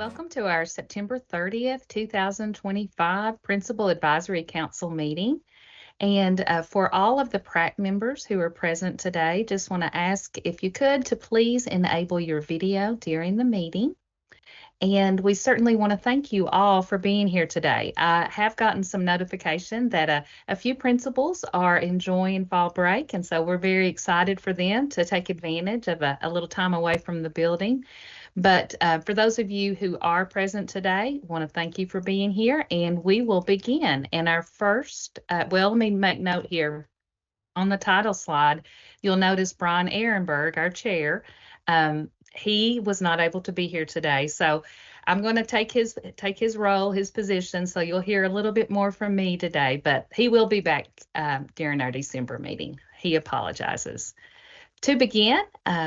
Welcome to our September 30th, 2025 Principal Advisory Council meeting. And for all of the PrAC members who are present today, just want to ask if you could to please enable your video during the meeting. And we certainly want to thank you all for being here today. I have gotten some notification that a few principals are enjoying fall break, and so we're very excited for them to take advantage of a little time away from the building. But for those of you who are present today, I want to thank you for being here, and we will begin. And our first, let me make note here. On the title slide, you'll notice Brian Ehrenberg, our chair. He was not able to be here today, so I'm going to take his role, his position. So you'll hear a little bit more from me today, but he will be back during our December meeting. He apologizes. To begin,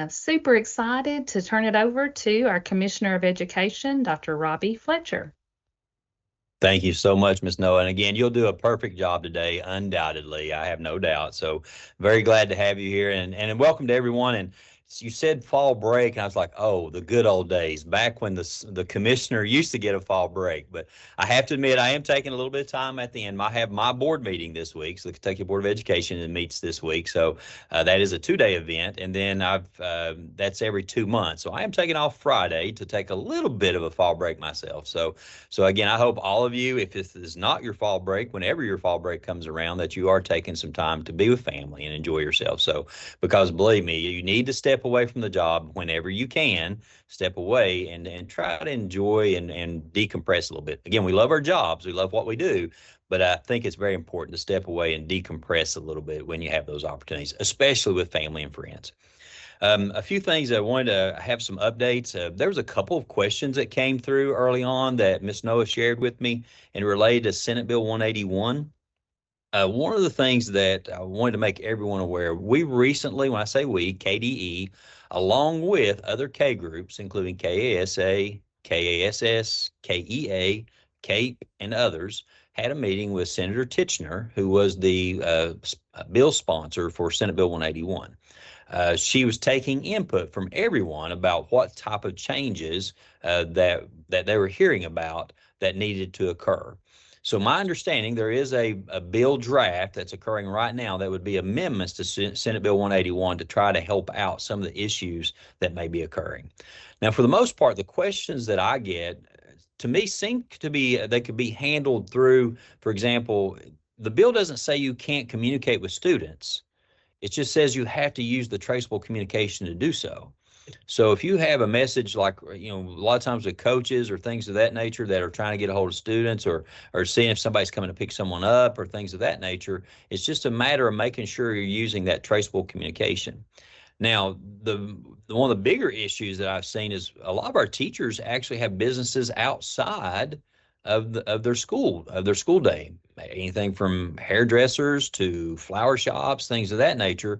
super excited to turn it over to our Commissioner of Education, Dr. Robbie Fletcher. Thank you so much, Ms. Noah. And again, you'll do a perfect job today, undoubtedly. I have no doubt. So very glad to have you here, and welcome to everyone. And you said fall break, and I was like, oh, the good old days, back when the commissioner used to get a fall break. But I have to admit, I am taking a little bit of time at the end. I have my board meeting this week, so the Kentucky Board of Education, and meets this week. So that is a 2-day event, and then that's every 2 months. So I am taking off Friday to take a little bit of a fall break myself. So again, I hope all of you, if this is not your fall break, whenever your fall break comes around, that you are taking some time to be with family and enjoy yourself. So, because believe me, you need to step away from the job whenever you can, step away and try to enjoy and decompress a little bit. Again, we love our jobs, we love what we do, but I think it's very important to step away and decompress a little bit when you have those opportunities, especially with family and friends. A few things I wanted to have some updates. There was a couple of questions that came through early on that Ms. Noah shared with me and related to Senate Bill 181. One of the things that I wanted to make everyone aware, we recently, when I say we, KDE, along with other K groups, including KASA, KASS, KEA, CAPE, and others, had a meeting with Senator Titchener, who was the bill sponsor for Senate Bill 181. She was taking input from everyone about what type of changes that they were hearing about that needed to occur. So my understanding, there is a bill draft that's occurring right now that would be amendments to Senate Bill 181 to try to help out some of the issues that may be occurring. Now, for the most part, the questions that I get, to me, seem to be, they could be handled through, for example, the bill doesn't say you can't communicate with students. It just says you have to use the traceable communication to do so. So if you have a message like, a lot of times with coaches or things of that nature that are trying to get a hold of students or seeing if somebody's coming to pick someone up or things of that nature, it's just a matter of making sure you're using that traceable communication. Now, one of the bigger issues that I've seen is a lot of our teachers actually have businesses outside of their school day, anything from hairdressers to flower shops, things of that nature.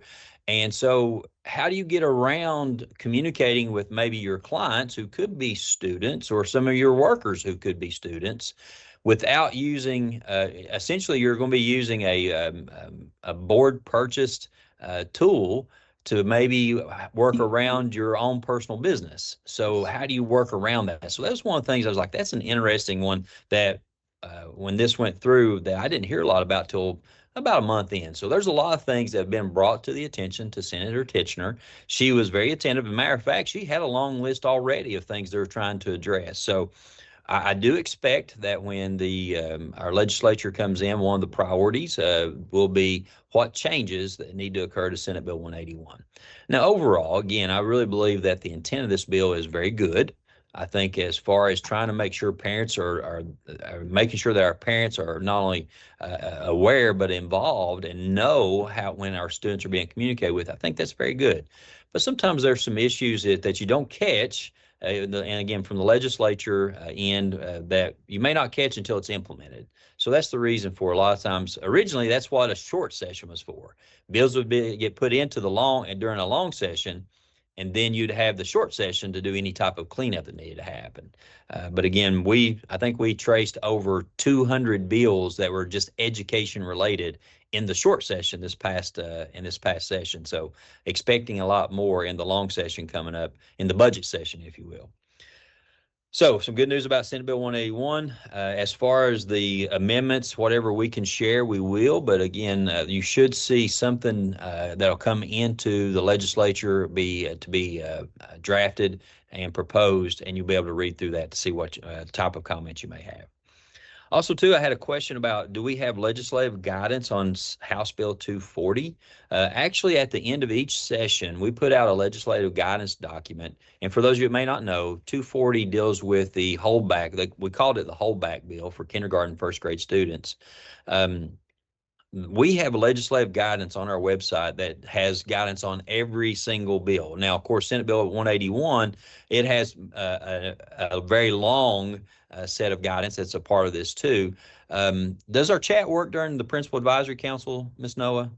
And so how do you get around communicating with maybe your clients who could be students or some of your workers who could be students without using, essentially you're going to be using a board purchased tool to maybe work around your own personal business. So how do you work around that? So that's one of the things I was like, that's an interesting one that when this went through that I didn't hear a lot about till about a month in. So there's a lot of things that have been brought to the attention to Senator Titchener. She was very attentive. As a matter of fact, she had a long list already of things they're trying to address. So I do expect that when our legislature comes in, one of the priorities will be what changes that need to occur to Senate Bill 181. Now, overall, again, I really believe that the intent of this bill is very good. I think as far as trying to make sure parents are making sure that our parents are not only aware but involved and know when our students are being communicated with, I think that's very good. But sometimes there's some issues that you don't catch, and again from the legislature end that you may not catch until it's implemented. So that's the reason for a lot of times. Originally, that's what a short session was for. Bills would get put into during a long session, and then you'd have the short session to do any type of cleanup that needed to happen. But again, I think we traced over 200 bills that were just education related in the short session this past session. So expecting a lot more in the long session coming up, in the budget session, if you will. So some good news about Senate Bill 181. As far as the amendments, whatever we can share, we will. But again, you should see something that'll come into the legislature to be drafted and proposed, and you'll be able to read through that to see what type of comments you may have. Also, too, I had a question about, do we have legislative guidance on House Bill 240? Actually, at the end of each session, we put out a legislative guidance document. And for those of you who may not know, 240 deals with the holdback. We called it the holdback bill for kindergarten, first grade students. We have legislative guidance on our website that has guidance on every single bill. Now, of course, Senate Bill 181, it has a very long set of guidance that's a part of this too. Does our chat work during the Principal Advisory Council, Ms. Noah?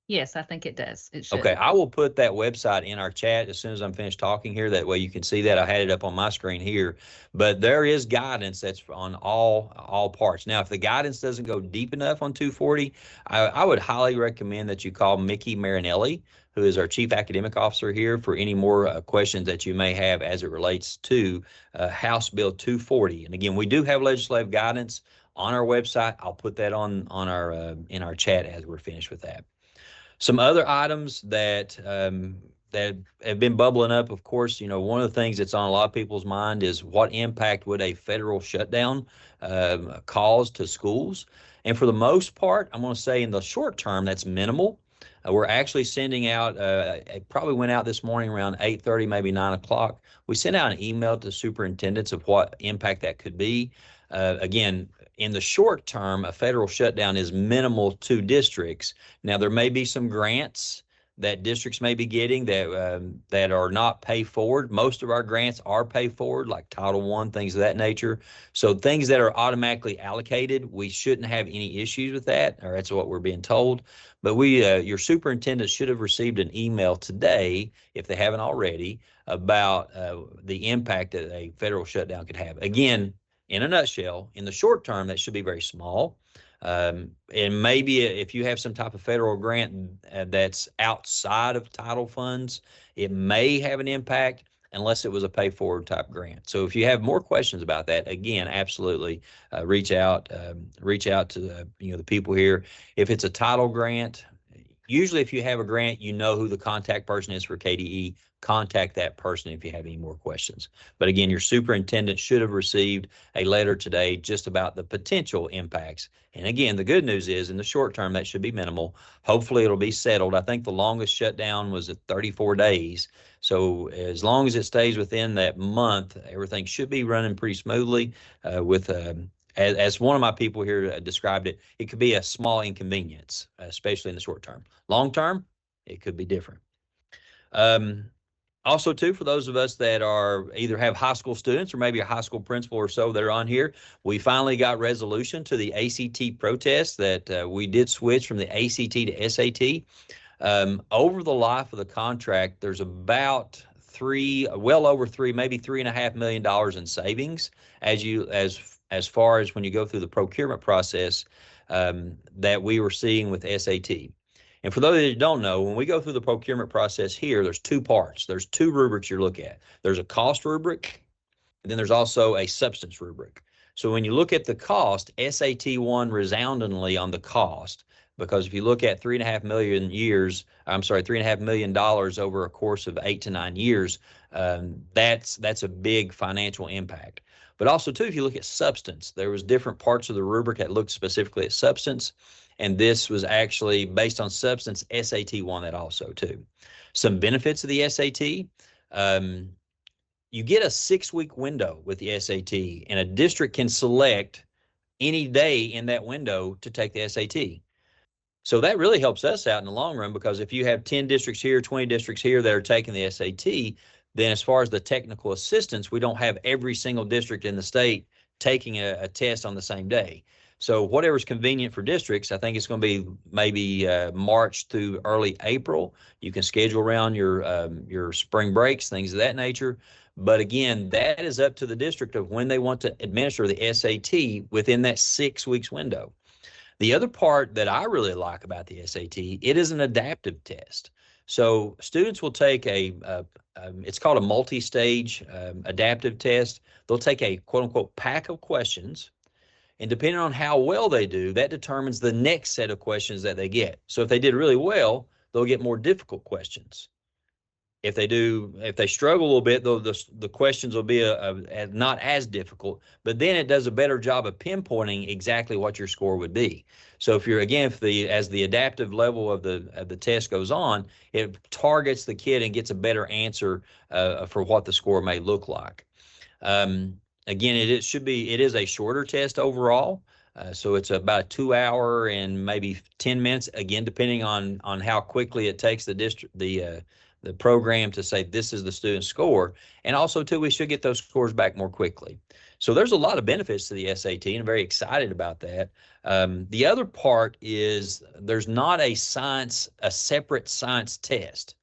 Yes, I think it does. It should. Okay, I will put that website in our chat as soon as I'm finished talking here. That way you can see that. I had it up on my screen here. But there is guidance that's on all parts. Now, if the guidance doesn't go deep enough on 240, I would highly recommend that you call Mickey Marinelli, who is our Chief Academic Officer here, for any more questions that you may have as it relates to House Bill 240. And again, we do have legislative guidance on our website. I'll put that on our in our chat as we're finished with that. Some other items that have been bubbling up, of course, one of the things that's on a lot of people's mind is what impact would a federal shutdown cause to schools? And for the most part, I'm going to say in the short term, that's minimal. We're actually sending out, it probably went out this morning around 8:30, maybe 9 o'clock. We sent out an email to superintendents of what impact that could be. Again, in the short term, a federal shutdown is minimal to districts. Now, there may be some grants that districts may be getting that are not pay forward. Most of our grants are pay forward, like Title I, things of that nature. So things that are automatically allocated, we shouldn't have any issues with that, or that's what we're being told. But your superintendent should have received an email today, if they haven't already, about the impact that a federal shutdown could have. Again, in a nutshell, in the short term, that should be very small. And maybe if you have some type of federal grant that's outside of title funds, it may have an impact unless it was a pay forward type grant. So if you have more questions about that, again, absolutely reach out to the people here. If it's a title grant, usually if you have a grant, you know who the contact person is for KDE. Contact that person if you have any more questions. But again, your superintendent should have received a letter today just about the potential impacts. And again, the good news is in the short term, that should be minimal. Hopefully it'll be settled. I think the longest shutdown was at 34 days. So as long as it stays within that month, everything should be running pretty smoothly as one of my people here described it, it could be a small inconvenience, especially in the short term. Long term, it could be different. Also, too, for those of us that are either have high school students or maybe a high school principal or so that are on here, we finally got resolution to the ACT protest that we did switch from the ACT to SAT. Over the life of the contract, there's about well over maybe $3.5 million in savings as far as when you go through the procurement process that we were seeing with SAT. And for those that don't know, when we go through the procurement process here, there's two parts. There's two rubrics you look at. There's a cost rubric, and then there's also a substance rubric. So when you look at the cost, SAT won resoundingly on the cost, because if you look at $3.5 million over a course of 8 to 9 years, that's a big financial impact. But also, too, if you look at substance, there was different parts of the rubric that looked specifically at substance. And this was actually based on substance. SAT won that also, too. Some benefits of the SAT. You get a 6-week window with the SAT, and a district can select any day in that window to take the SAT. So that really helps us out in the long run, because if you have 10 districts here, 20 districts here that are taking the SAT, then as far as the technical assistance, we don't have every single district in the state taking a test on the same day. So whatever's convenient for districts, I think it's going to be maybe March through early April. You can schedule around your spring breaks, things of that nature. But again, that is up to the district of when they want to administer the SAT within that 6 weeks window. The other part that I really like about the SAT, it is an adaptive test. So students will take a it's called a multi-stage adaptive test. They'll take a quote unquote pack of questions, and depending on how well they do, that determines the next set of questions that they get. So if they did really well, they'll get more difficult questions. If they struggle a little bit, though, the questions will be not as difficult, but then it does a better job of pinpointing exactly what your score would be. So if you're, again, as the adaptive level of the test goes on, it targets the kid and gets a better answer for what the score may look like. Again, it is a shorter test overall. So it's about a 2 hour and maybe 10 minutes, again, depending on how quickly it takes the program to say this is the student score. And also, too, we should get those scores back more quickly. So there's a lot of benefits to the SAT, and I'm very excited about that. The other part is there's not a separate science test,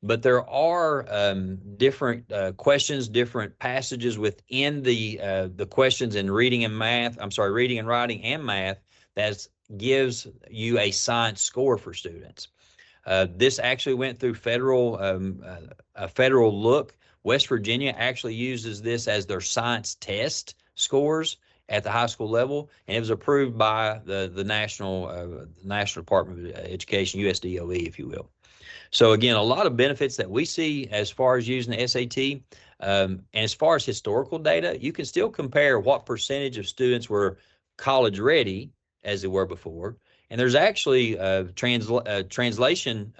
but there are different questions, different passages within the questions in reading and writing and math that gives you a science score for students. This actually went through a federal look. West Virginia actually uses this as their science test scores at the high school level, and it was approved by the National Department of Education, USDOE, if you will. So again, a lot of benefits that we see as far as using the SAT. And as far as historical data, you can still compare what percentage of students were college ready as they were before. And there's actually translation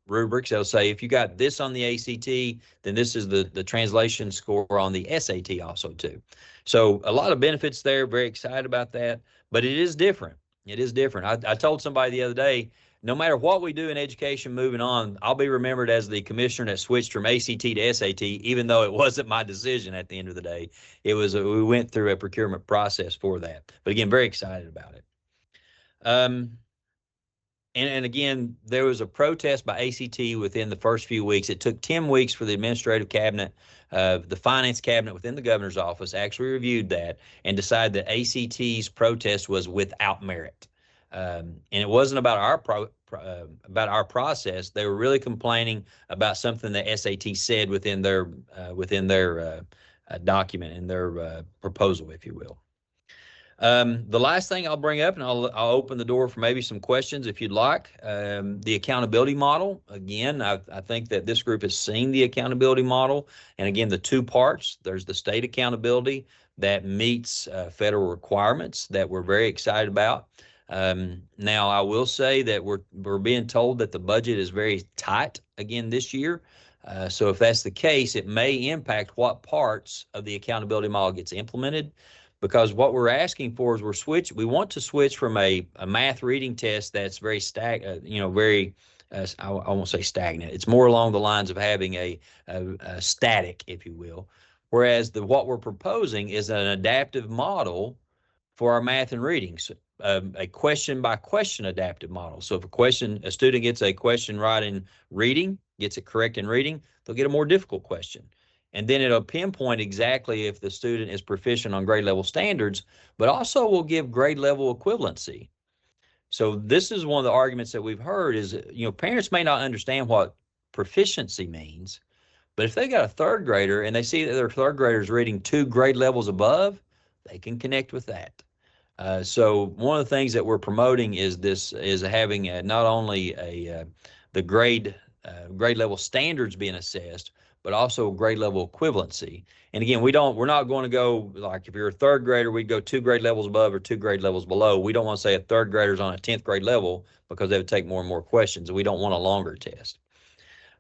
rubrics that'll say if you got this on the ACT, then this is the translation score on the SAT also too. So a lot of benefits there. Very excited about that. But it is different. It is different. I told somebody the other day, no matter what we do in education moving on, I'll be remembered as the commissioner that switched from ACT to SAT, even though it wasn't my decision at the end of the day. We went through a procurement process for that. But again, very excited about it. And again, there was a protest by ACT within the first few weeks. It took 10 weeks for the administrative cabinet, the finance cabinet within the governor's office actually reviewed that and decided that ACT's protest was without merit. And it wasn't about our process. They were really complaining about something that SAT said within their document, in their proposal, if you will. The last thing I'll bring up, and I'll open the door for maybe some questions if you'd like. The accountability model. Again, I think that this group has seen the accountability model. And again, the two parts, there's the state accountability that meets federal requirements that we're very excited about. Now, I will say that we're being told that the budget is very tight again this year. So if that's the case, it may impact what parts of the accountability model gets implemented. Because what we're asking for is we want to switch from a math reading test that's very I won't say stagnant. It's more along the lines of having a static, if you will. Whereas what we're proposing is an adaptive model for our math and reading, a question by question adaptive model. So if a student gets a question right in reading, gets it correct in reading, they'll get a more difficult question. And then it'll pinpoint exactly if the student is proficient on grade level standards, but also will give grade level equivalency. So this is one of the arguments that we've heard is, parents may not understand what proficiency means, but if they got a third grader and they see that their third grader is reading 2 grade levels above, they can connect with that. So one of the things that we're promoting is having not only the grade level standards being assessed, but also grade level equivalency. And again, we're not going to go like if you're a third grader, we'd go 2 grade levels above or 2 grade levels below. We don't want to say a third grader's on a 10th grade level because they would take more and more questions. We don't want a longer test.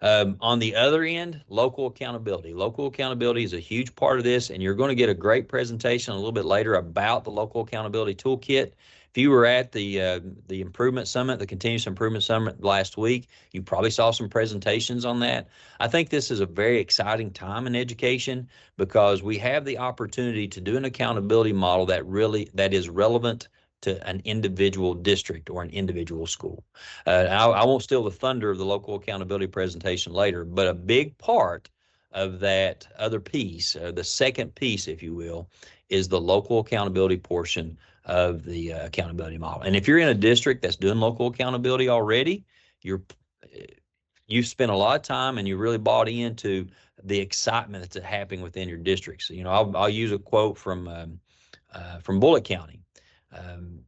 On the other end, local accountability. Local accountability is a huge part of this, and you're going to get a great presentation a little bit later about the local accountability toolkit. If you were at the Improvement Summit, the Continuous Improvement Summit last week, you probably saw some presentations on that. I think this is a very exciting time in education because we have the opportunity to do an accountability model that is relevant to an individual district or an individual school. I won't steal the thunder of the local accountability presentation later, but a big part of that other piece, the second piece, if you will, is the local accountability portion of the accountability model. And if you're in a district that's doing local accountability already, you've spent a lot of time and you really bought into the excitement that's happening within your districts. You know, I'll use a quote from Bullitt County.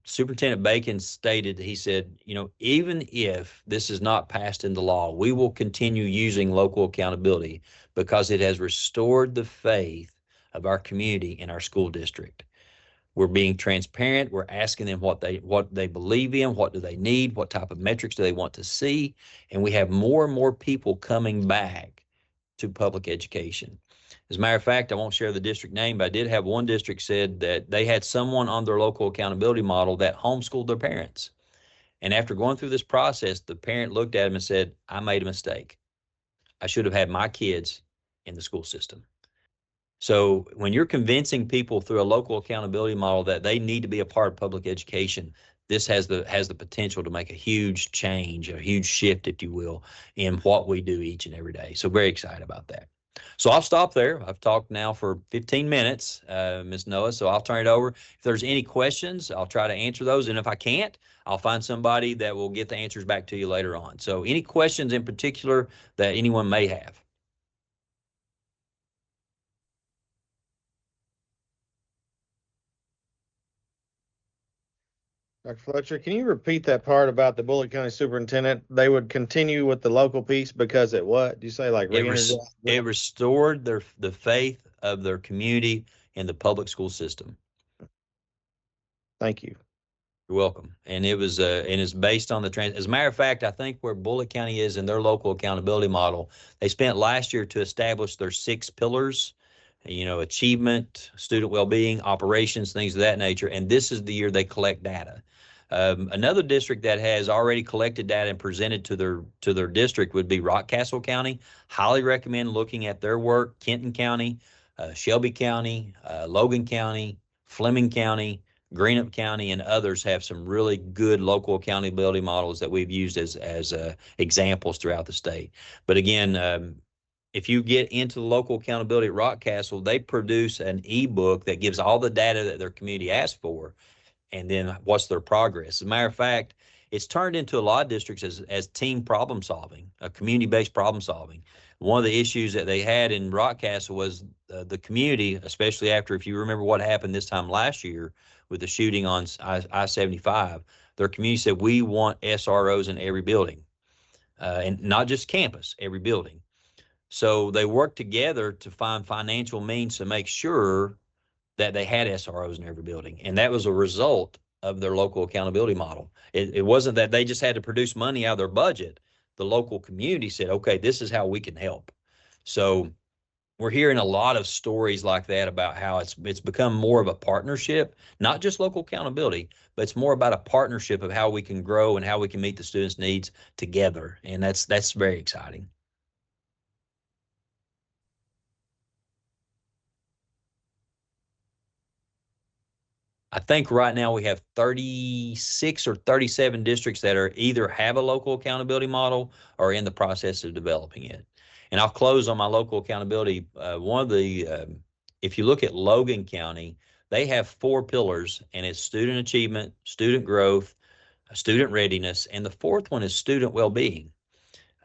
Superintendent Bacon stated, he said, you know, even if this is not passed into law, we will continue using local accountability because it has restored the faith of our community in our school district. We're being transparent. We're asking them what they believe in, what do they need, what type of metrics do they want to see, and we have more and more people coming back to public education. As a matter of fact, I won't share the district name, but I did have one district said that they had someone on their local accountability model that homeschooled their parents. And after going through this process, the parent looked at him and said, I made a mistake. I should have had my kids in the school system. So when you're convincing people through a local accountability model that they need to be a part of public education, this has the potential to make a huge change, a huge shift, if you will, in what we do each and every day. So very excited about that. So I'll stop there. I've talked now for 15 minutes, Ms. Noah, so I'll turn it over. If there's any questions, I'll try to answer those. And if I can't, I'll find somebody that will get the answers back to you later on. So any questions in particular that anyone may have? Dr. Fletcher, can you repeat that part about the Bullitt County Superintendent? They would continue with the local piece because it what? Do you say like it restored the faith of their community in the public school system. Thank you. You're welcome. And it was and it's based on as a matter of fact, I think where Bullitt County is in their local accountability model, they spent last year to establish their 6 pillars, you know, achievement, student well-being, operations, things of that nature. And this is the year they collect data. Another district that has already collected data and presented to their district would be Rockcastle County. Highly recommend looking at their work. Kenton County, Shelby County, Logan County, Fleming County, Greenup County, and others have some really good local accountability models that we've used as examples throughout the state. But again, if you get into the local accountability at Rockcastle, they produce an ebook that gives all the data that their community asked for, and then what's their progress. As a matter of fact, it's turned into a lot of districts as team problem solving, a community-based problem solving. One of the issues that they had in Rockcastle was the community, especially after, if you remember what happened this time last year with the shooting on I-75, their community said, we want SROs in every building, and not just campus, every building. So they worked together to find financial means to make sure that they had SROs in every building. And that was a result of their local accountability model. It wasn't that they just had to produce money out of their budget. The local community said, okay, this is how we can help. So we're hearing a lot of stories like that about how it's become more of a partnership, not just local accountability, but it's more about a partnership of how we can grow and how we can meet the students' needs together. And that's very exciting. I think right now we have 36 or 37 districts that are either have a local accountability model or in the process of developing it. And I'll close on my local accountability. If you look at Logan County, they have 4 pillars, and it's student achievement, student growth, student readiness, and the 4th one is student well-being.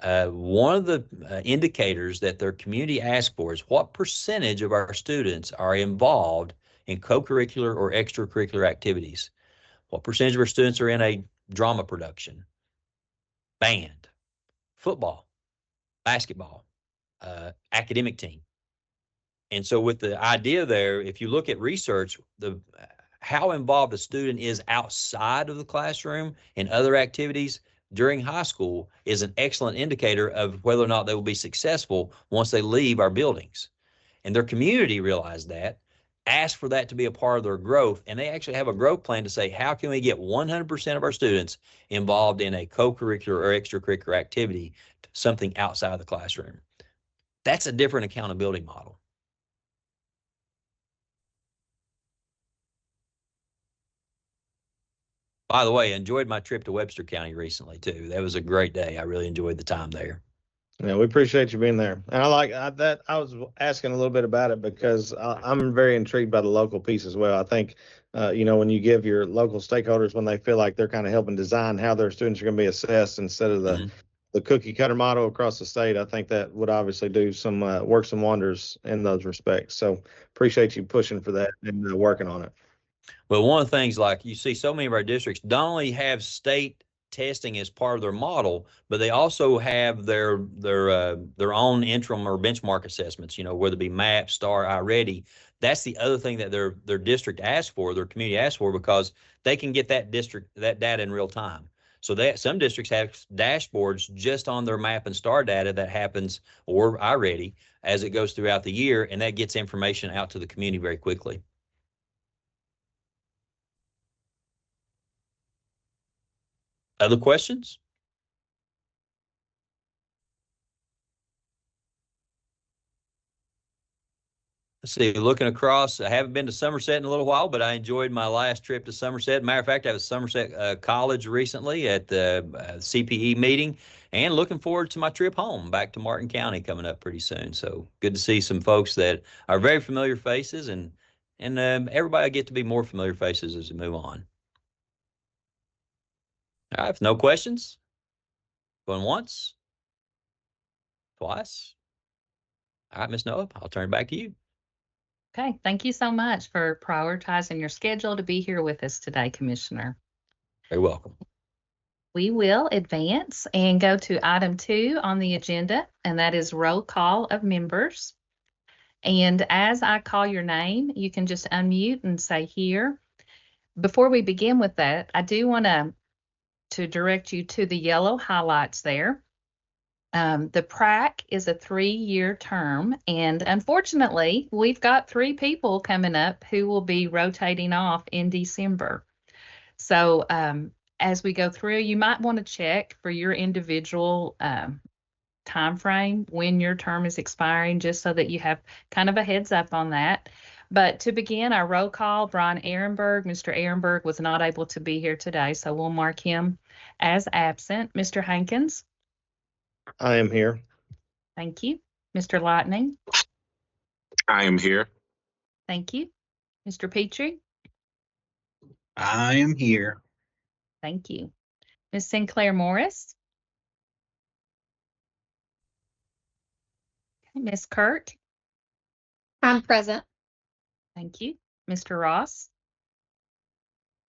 One of the indicators that their community asks for is what percentage of our students are involved in co-curricular or extracurricular activities. What percentage of our students are in a drama production, band, football, basketball, academic team. And so with the idea there, if you look at research, how involved a student is outside of the classroom in other activities during high school is an excellent indicator of whether or not they will be successful once they leave our buildings. And their community realized that, ask for that to be a part of their growth, and they actually have a growth plan to say, how can we get 100% of our students involved in a co-curricular or extracurricular activity, something outside of the classroom? That's a different accountability model. By the way, I enjoyed my trip to Webster County recently too. That was a great day. I really enjoyed the time there. Yeah, we appreciate you being there. And I like that. I was asking a little bit about it because I'm very intrigued by the local piece as well. I think, when you give your local stakeholders, when they feel like they're kind of helping design how their students are going to be assessed instead of the the cookie cutter model across the state, I think that would obviously do some work some wonders in those respects. So appreciate you pushing for that and working on it. Well, one of the things, like you see so many of our districts don't only have state testing as part of their model, but they also have their own interim or benchmark assessments, whether it be MAP, STAR, iReady. That's the other thing that their district asks for, their community asks for, because they can get that data in real time. So that some districts have dashboards just on their MAP and STAR data that happens, or iReady, as it goes throughout the year, and that gets information out to the community very quickly. Other questions? Let's see, looking across, I haven't been to Somerset in a little while, but I enjoyed my last trip to Somerset. Matter of fact, I was at Somerset College recently at the CPE meeting, and looking forward to my trip home back to Martin County coming up pretty soon. So good to see some folks that are very familiar faces, and everybody get to be more familiar faces as we move on. All right, if no questions, going once, twice. All right, Ms. Noah, I'll turn it back to you. Okay, thank you so much for prioritizing your schedule to be here with us today, Commissioner. You're welcome. We will advance and go to item 2 on the agenda, and that is roll call of members. And as I call your name, you can just unmute and say here. Before we begin with that, I do want to direct you to the yellow highlights there. The PrAC is a 3-year term, and unfortunately, we've got 3 people coming up who will be rotating off in December. So as we go through, you might want to check for your individual time frame when your term is expiring, just so that you have kind of a heads up on that. But to begin our roll call, Brian Ehrenberg. Mr. Ehrenberg was not able to be here today, so we'll mark him as absent. Mr. Hankins? I am here. Thank you. Mr. Lightning? I am here. Thank you. Mr. Petrie? I am here. Thank you. Ms. Sinclair Morris? Okay. Ms. Kirk? I'm present. Thank you. Mr. Ross?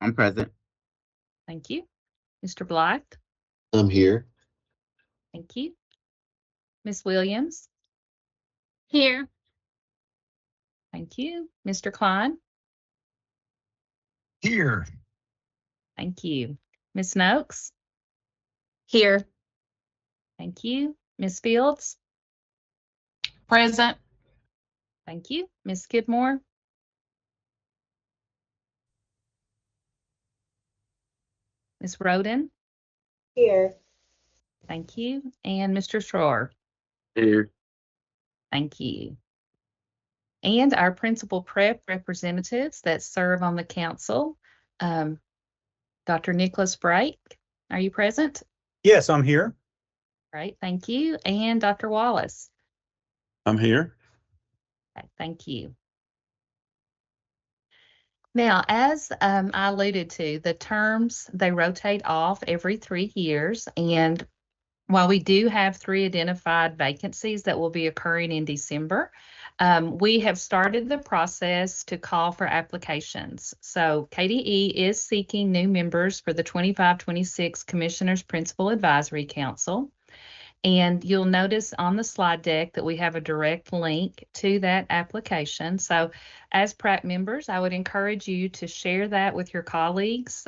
I'm present. Thank you. Mr. Blythe? I'm here. Thank you. Ms. Williams? Here. Thank you. Mr. Klein? Here. Thank you. Ms. Noakes? Here. Thank you. Ms. Fields? Present. Thank you. Ms. Skidmore? Ms. Roden? Here. Thank you. And Mr. Schroer? Here. Thank you. And our principal prep representatives that serve on the council, Dr. Nicholas Brake, are you present? Yes, I'm here. Great, thank you. And Dr. Wallace? I'm here. Okay, thank you. Now, as I alluded to, the terms, they rotate off every 3 years. And while we do have 3 identified vacancies that will be occurring in December, we have started the process to call for applications. So KDE is seeking new members for the 25-26 Commissioners Principal Advisory Council. And you'll notice on the slide deck that we have a direct link to that application. So as PrAC members, I would encourage you to share that with your colleagues.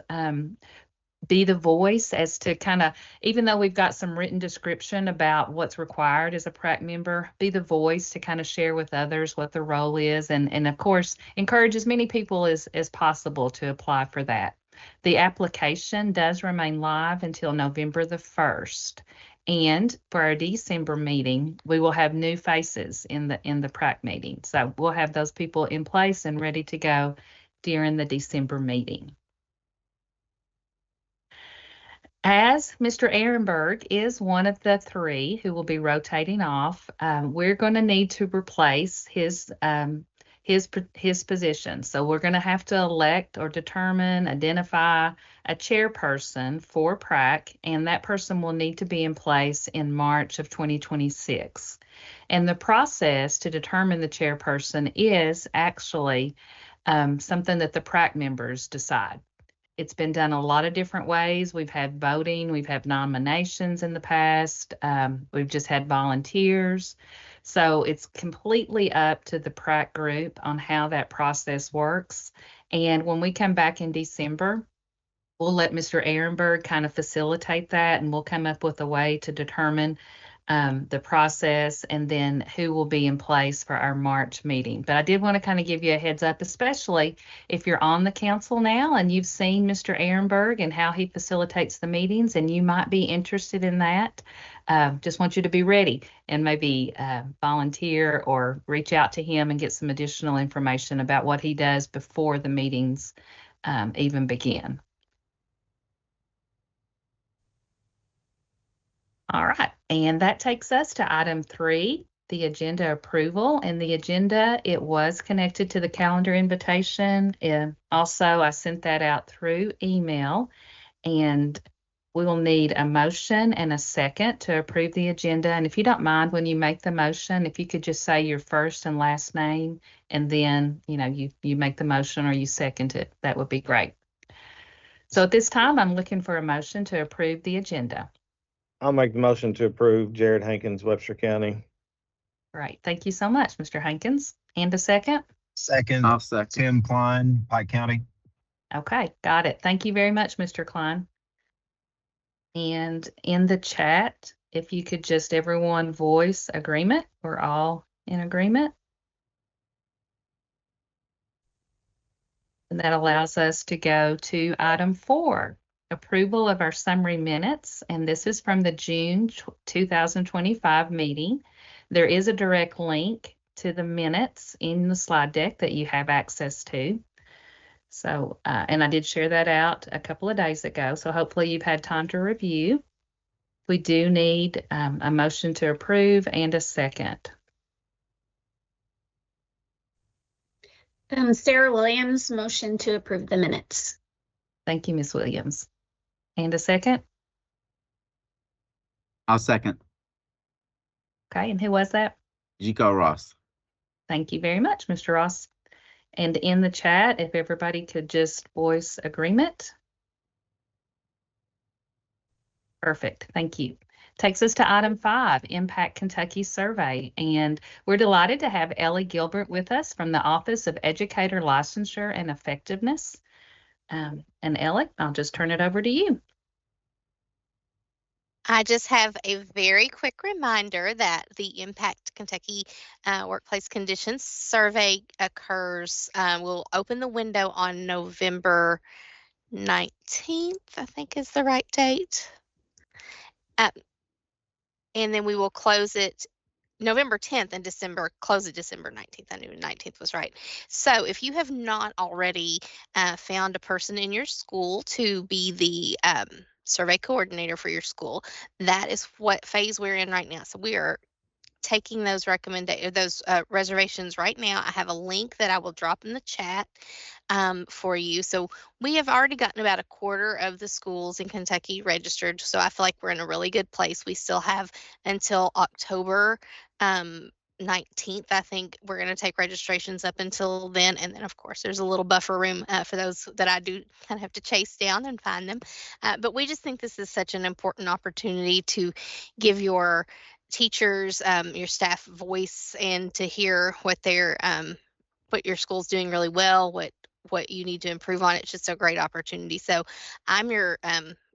Be the voice as to kind of, even though we've got some written description about what's required as a PrAC member, be the voice to kind of share with others what the role is, and of course, encourage as many people as possible to apply for that. The application does remain live until November the 1st. And for our December meeting, we will have new faces in the PrAC meeting. So we'll have those people in place and ready to go during the December meeting. As Mr. Ehrenberg is one of the 3 who will be rotating off, we're going to need to replace his his position. So we're going to have to elect or determine, identify a chairperson for PrAC, and that person will need to be in place in March of 2026. And the process to determine the chairperson is actually something that the PrAC members decide. It's been done a lot of different ways. We've had voting, we've had nominations in the past, we've just had volunteers. So it's completely up to the PrAC group on how that process works. And when we come back in December, we'll let Mr. Ehrenberg kind of facilitate that, and we'll come up with a way to determine the process and then who will be in place for our March meeting. But I did want to kind of give you a heads up, especially if you're on the council now and you've seen Mr. Ehrenberg and how he facilitates the meetings and you might be interested in that. Just want you to be ready and maybe volunteer or reach out to him and get some additional information about what he does before the meetings even begin. All right, and that takes us to item 3, the agenda approval. And the agenda, it was connected to the calendar invitation. And also, I sent that out through email. And we will need a motion and a second to approve the agenda. And if you don't mind, when you make the motion, if you could just say your first and last name, and then, you make the motion or you second it, that would be great. So at this time, I'm looking for a motion to approve the agenda. I'll make the motion to approve Jared Hankins, Webster County. Right. Thank you so much, Mr. Hankins. And a second? Second, I'll second. Tim Klein, Pike County. Okay, got it. Thank you very much, Mr. Klein. And in the chat, if you could just everyone voice agreement, we're all in agreement. And that allows us to go to item 4. Approval of our summary minutes, and this is from the June 2025 meeting. There is a direct link to the minutes in the slide deck that you have access to. So, and I did share that out a couple of days ago, so hopefully you've had time to review. We do need a motion to approve and a second. Sarah Williams, motion to approve the minutes. Thank you, Ms. Williams. And a second? I'll second. Okay, and who was that? Jico Ross. Thank you very much, Mr. Ross. And in the chat, if everybody could just voice agreement. Perfect, thank you. Takes us to item 5, Impact Kentucky Survey. And we're delighted to have Ellie Gilbert with us from the Office of Educator Licensure and Effectiveness. And Ellie, I'll just turn it over to you. I just have a very quick reminder that the Impact Kentucky Workplace Conditions Survey occurs. We'll open the window on November 19th, I think is the right date. And then we will close it November 10th and close it December 19th. I knew 19th was right. So if you have not already found a person in your school to be the survey coordinator for your school, that is what phase we're in right now. So we are taking those reservations right now. I have a link that I will drop in the chat for you. So we have already gotten about a quarter of the schools in Kentucky registered. So I feel like we're in a really good place. We still have until October 19th. I think we're going to take registrations up until then. And then, of course, there's a little buffer room for those that I do kind of have to chase down and find them. But we just think this is such an important opportunity to give your teachers, your staff voice, and to hear what your school's doing really well, what you need to improve on. It's just a great opportunity. So I'm your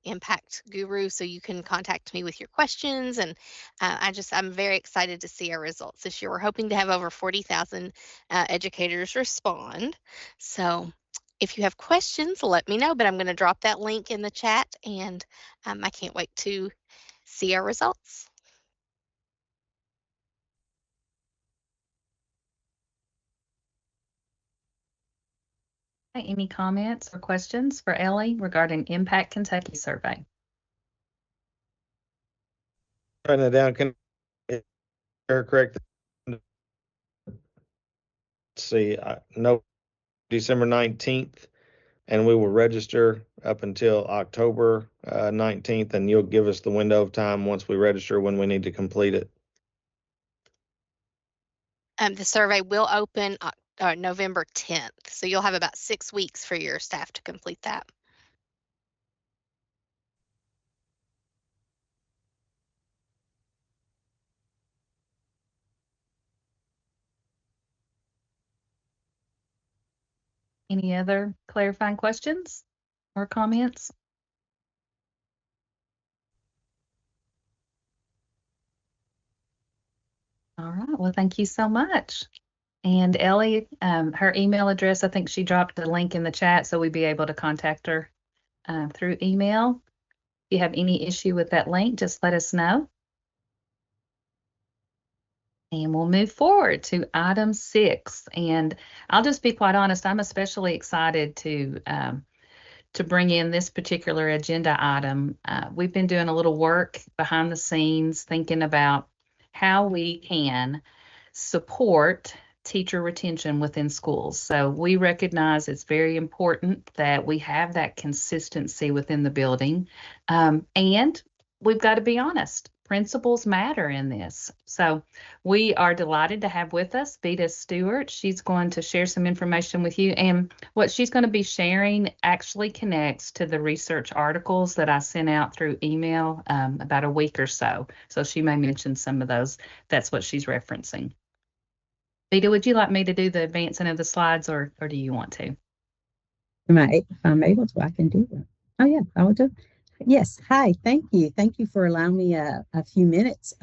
impact guru, so you can contact me with your questions. And I'm very excited to see our results this year. We're hoping to have over 40,000 educators respond. So if you have questions, let me know, but I'm going to drop that link in the chat, and I can't wait to see our results. Any comments or questions for Ellie regarding Impact Kentucky Survey? Writing it down, can correct see, no, December 19th, and we will register up until October 19th, and you'll give us the window of time once we register when we need to complete it. The survey will open November 10th, so you'll have about 6 weeks for your staff to complete that. Any other clarifying questions or comments? All right, well, thank you so much. And Ellie, her email address, I think she dropped the link in the chat, so we'd be able to contact her through email. If you have any issue with that link, just let us know. And we'll move forward to item 6. And I'll just be quite honest, I'm especially excited to bring in this particular agenda item. We've been doing a little work behind the scenes, thinking about how we can support teacher retention within schools. So we recognize it's very important that we have that consistency within the building. And we've got to be honest, principals matter in this. So we are delighted to have with us Vita Stewart. She's going to share some information with you. And what she's going to be sharing actually connects to the research articles that I sent out through email about a week or so. So she may mention some of those. That's what she's referencing. Vita, would you like me to do the advancing of the slides, or do you want to? If I'm able to, I can do that. Oh, yeah, I will do. Yes. Hi. Thank you. Thank you for allowing me a few minutes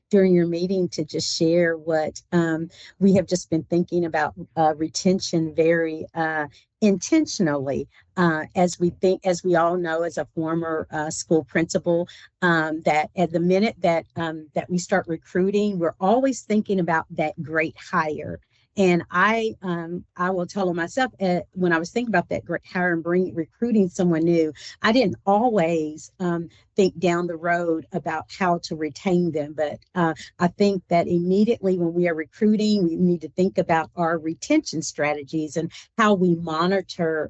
during your meeting to just share what we have just been thinking about retention very intentionally. As we all know, as a former school principal, that at the minute that we start recruiting, we're always thinking about that great hire. And I will tell them myself, when I was thinking about that great hire and recruiting someone new, I didn't always think down the road about how to retain them. But I think that immediately when we are recruiting, we need to think about our retention strategies and how we monitor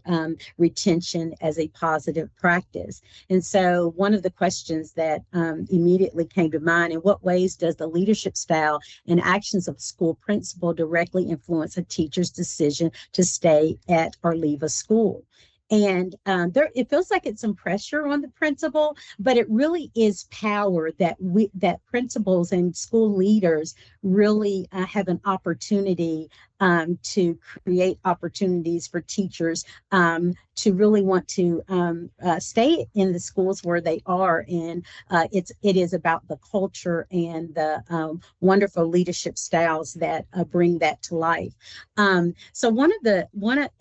retention as a positive practice. And so one of the questions that immediately came to mind, in what ways does the leadership style and actions of school principal directly influence a teacher's decision to stay at or leave a school? And it feels like it's some pressure on the principal, but it really is power that principals and school leaders really have an opportunity to create opportunities for teachers to really want to stay in the schools where they are. And it is about the culture and the wonderful leadership styles that bring that to life. So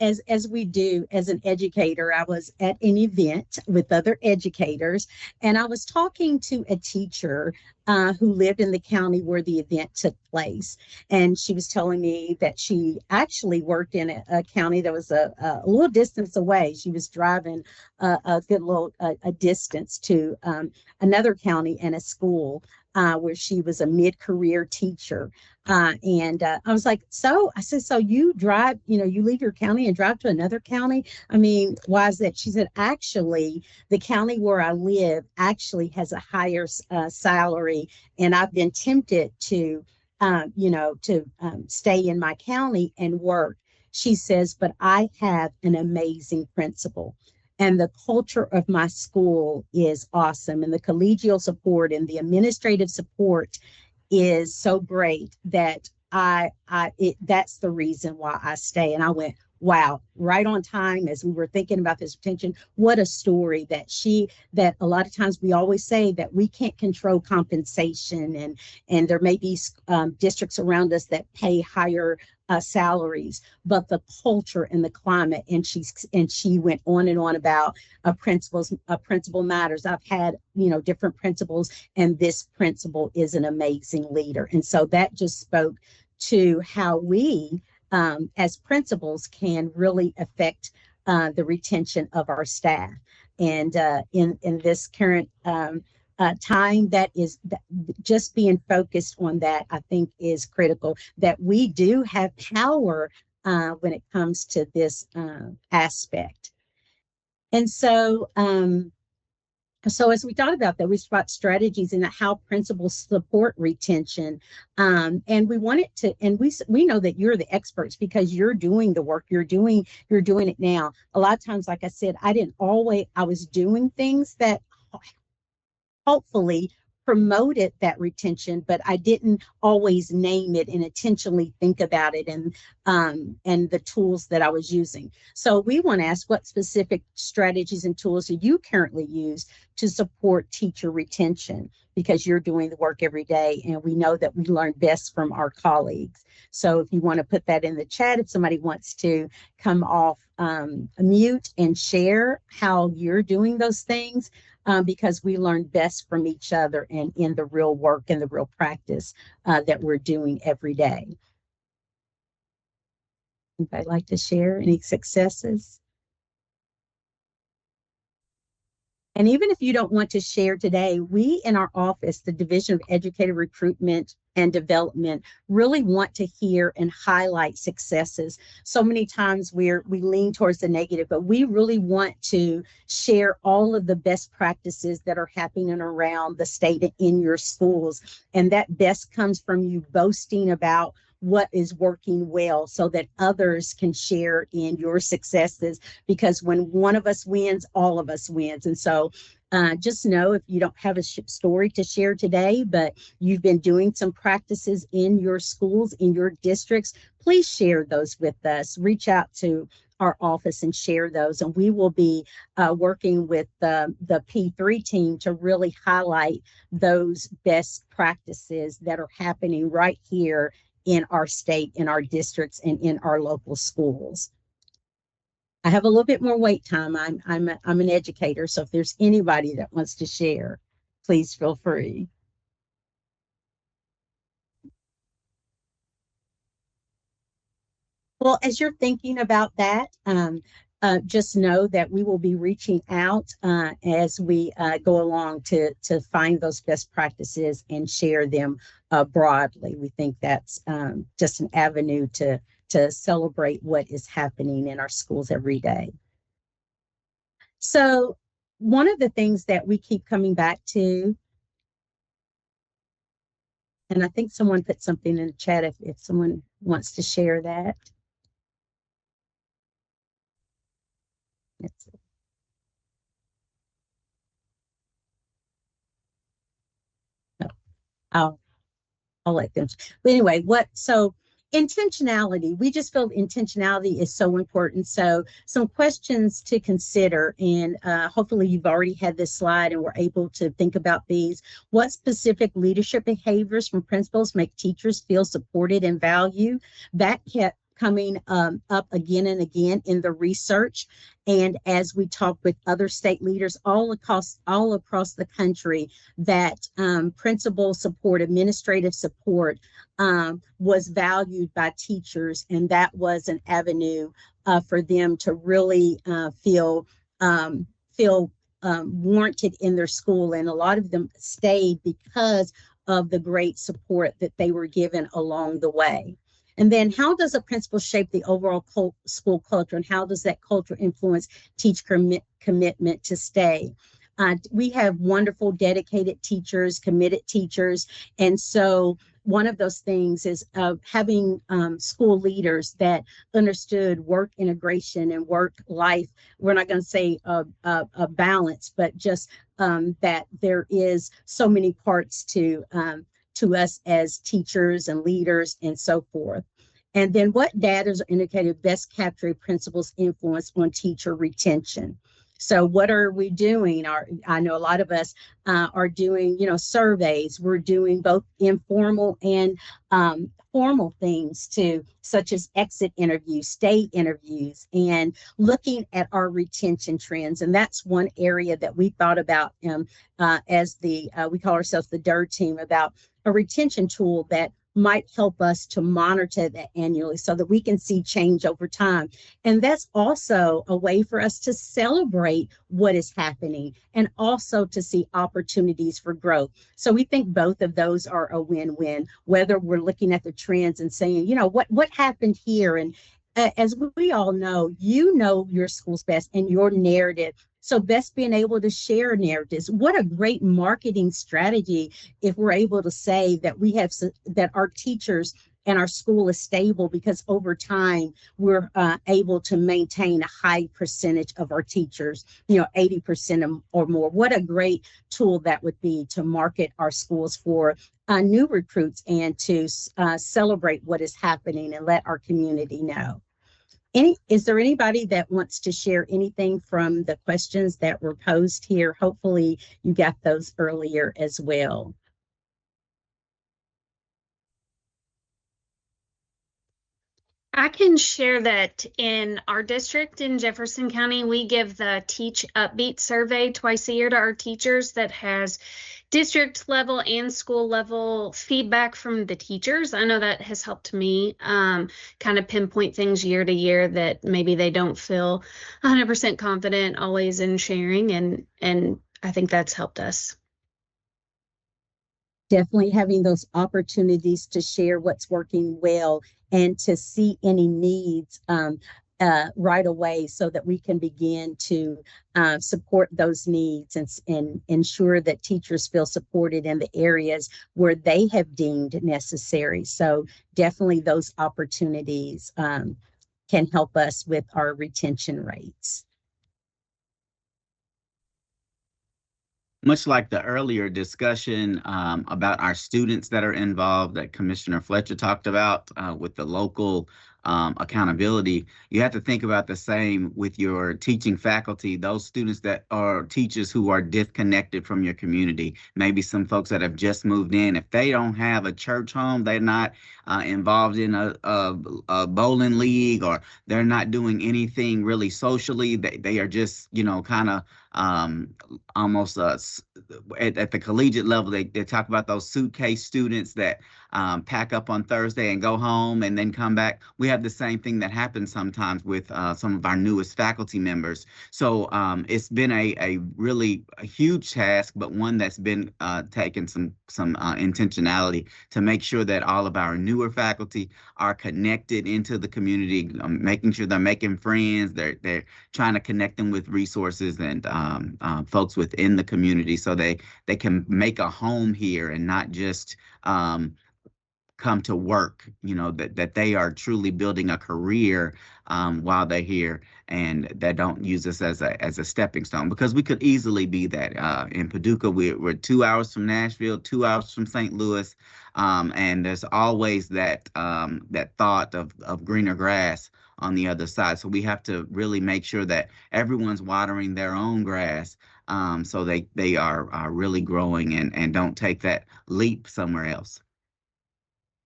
as we do as an educator, I was at an event with other educators, and I was talking to a teacher who lived in the county where the event took place. And she was telling me that she actually worked in a county that was a little distance away. She was driving a good little a distance to another county and a school where she was a mid-career teacher. And I was like, so you drive, you leave your county and drive to another county? I mean, why is that? She said, actually, the county where I live actually has a higher salary. And I've been tempted to, stay in my county and work. She says, but I have an amazing principal. And the culture of my school is awesome. And the collegial support and the administrative support is so great that that's the reason why I stay. And I went, wow, right on time as we were thinking about this retention. What a story that a lot of times we always say that we can't control compensation, and there may be districts around us that pay higher salaries, but the culture and the climate. And she went on and on about a principal matters. I've had different principals, and this principal is an amazing leader. And so that just spoke to how we as principals can really affect the retention of our staff. And in this current time, just being focused on that, I think, is critical, that we do have power when it comes to this aspect. And so, as we thought about that, we thought strategies and how principals support retention. And we wanted to, and we know that you're the experts because you're doing the work, you're doing it now. A lot of times, like I said, I was doing things that hopefully promoted that retention, but I didn't always name it and intentionally think about it and the tools that I was using. So we want to ask, what specific strategies and tools do you currently use to support teacher retention? Because you're doing the work every day, and we know that we learn best from our colleagues. So if you want to put that in the chat, if somebody wants to come off mute and share how you're doing those things, because we learn best from each other and in the real work and the real practice that we're doing every day. Anybody like to share any successes? And even if you don't want to share today, we in our office, the Division of Educator Recruitment and Development, really want to hear and highlight successes. So many times we lean towards the negative, but we really want to share all of the best practices that are happening around the state in your schools. And that best comes from you boasting about what is working well so that others can share in your successes, because when one of us wins, all of us wins. And so just know, if you don't have a story to share today, but you've been doing some practices in your schools, in your districts, please share those with us. Reach out to our office and share those. And we will be working with the P3 team to really highlight those best practices that are happening right here in our state, in our districts, and in our local schools. I have a little bit more wait time. I'm an educator, so if there's anybody that wants to share, please feel free. Well, as you're thinking about that, just know that we will be reaching out as we go along to find those best practices and share them broadly. We think that's just an avenue to celebrate what is happening in our schools every day. So one of the things that we keep coming back to, and I think someone put something in the chat if someone wants to share that. Let's see. No, I'll let them. But anyway, so intentionality, we just feel intentionality is so important. So some questions to consider, and hopefully you've already had this slide and we're able to think about these. What specific leadership behaviors from principals make teachers feel supported and valued? That kept coming up again and again in the research. And as we talk with other state leaders all across the country, that principal support, administrative support was valued by teachers, and that was an avenue for them to really feel warranted in their school. And a lot of them stayed because of the great support that they were given along the way. And then, how does a principal shape the overall school culture, and how does that culture influence teacher commitment to stay? We have wonderful, dedicated teachers, committed teachers. And so one of those things is having school leaders that understood work integration and work life. We're not going to say a balance, but just that there is so many parts to us as teachers and leaders and so forth. And then, what data are indicated best capture a principal's influence on teacher retention? So what are we doing? I know a lot of us are doing, surveys. We're doing both informal and formal things too, such as exit interviews, stay interviews, and looking at our retention trends. And that's one area that we thought about as we call ourselves the DIR team, about a retention tool that might help us to monitor that annually so that we can see change over time. And that's also a way for us to celebrate what is happening and also to see opportunities for growth. So we think both of those are a win-win, whether we're looking at the trends and saying, what happened here, and as we all know, you know your schools best and your narrative. So best being able to share narratives. What a great marketing strategy if we're able to say that we have that our teachers and our school is stable because over time we're able to maintain a high percentage of our teachers, 80% or more. What a great tool that would be to market our schools for new recruits and to celebrate what is happening and let our community know. Is there anybody that wants to share anything from the questions that were posed here? Hopefully you got those earlier as well. I can share that in our district in Jefferson County, we give the Teach Upbeat survey twice a year to our teachers that has district level and school level feedback from the teachers. I know that has helped me kind of pinpoint things year to year that maybe they don't feel 100% confident always in sharing, and I think that's helped us. Definitely having those opportunities to share what's working well and to see any needs right away so that we can begin to support those needs and ensure that teachers feel supported in the areas where they have deemed necessary. So definitely those opportunities can help us with our retention rates. Much like the earlier discussion about our students that are involved that Commissioner Fletcher talked about with the local accountability, you have to think about the same with your teaching faculty, those students that are teachers who are disconnected from your community, maybe some folks that have just moved in. If they don't have a church home, they're not involved in a bowling league, or they're not doing anything really socially, they are just, kind of almost at the collegiate level, they talk about those suitcase students that pack up on Thursday and go home and then come back. We have the same thing that happens sometimes with some of our newest faculty members. So it's been a really huge task, but one that's been taking some intentionality to make sure that all of our newer faculty are connected into the community, making sure they're making friends, they're trying to connect them with resources and folks within the community so they can make a home here and not just come to work, that they are truly building a career while they're here, and that don't use us as a stepping stone, because we could easily be that. In Paducah, we're 2 hours from Nashville, 2 hours from St. Louis, and there's always that thought of greener grass on the other side. So we have to really make sure that everyone's watering their own grass, so they are really growing and don't take that leap somewhere else.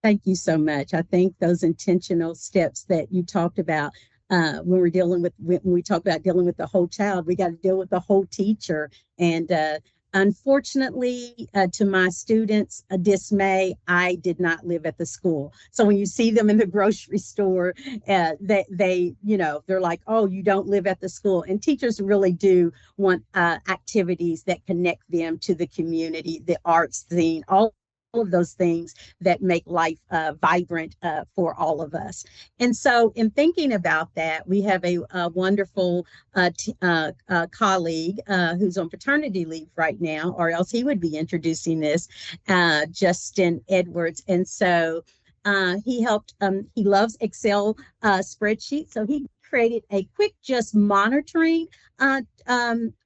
Thank you so much. I think those intentional steps that you talked about when we talk about dealing with the whole child, we got to deal with the whole teacher. And unfortunately, to my students' dismay, I did not live at the school. So when you see them in the grocery store, they're like, "Oh, you don't live at the school." And teachers really do want activities that connect them to the community, the arts scene, all of those things that make life vibrant for all of us. And so in thinking about that, we have a wonderful colleague who's on paternity leave right now, or else he would be introducing this, Justin Edwards. And so he loves Excel spreadsheets. So he created a quick just monitoring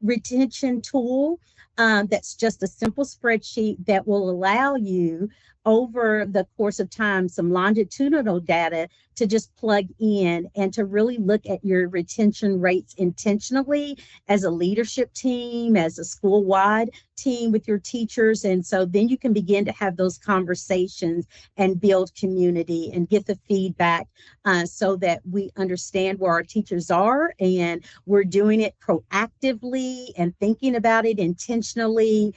retention tool. That's just a simple spreadsheet that will allow you over the course of time some longitudinal data to just plug in and to really look at your retention rates intentionally as a leadership team, as a school-wide team with your teachers. And so then you can begin to have those conversations and build community and get the feedback so that we understand where our teachers are, and we're doing it proactively and thinking about it intentionally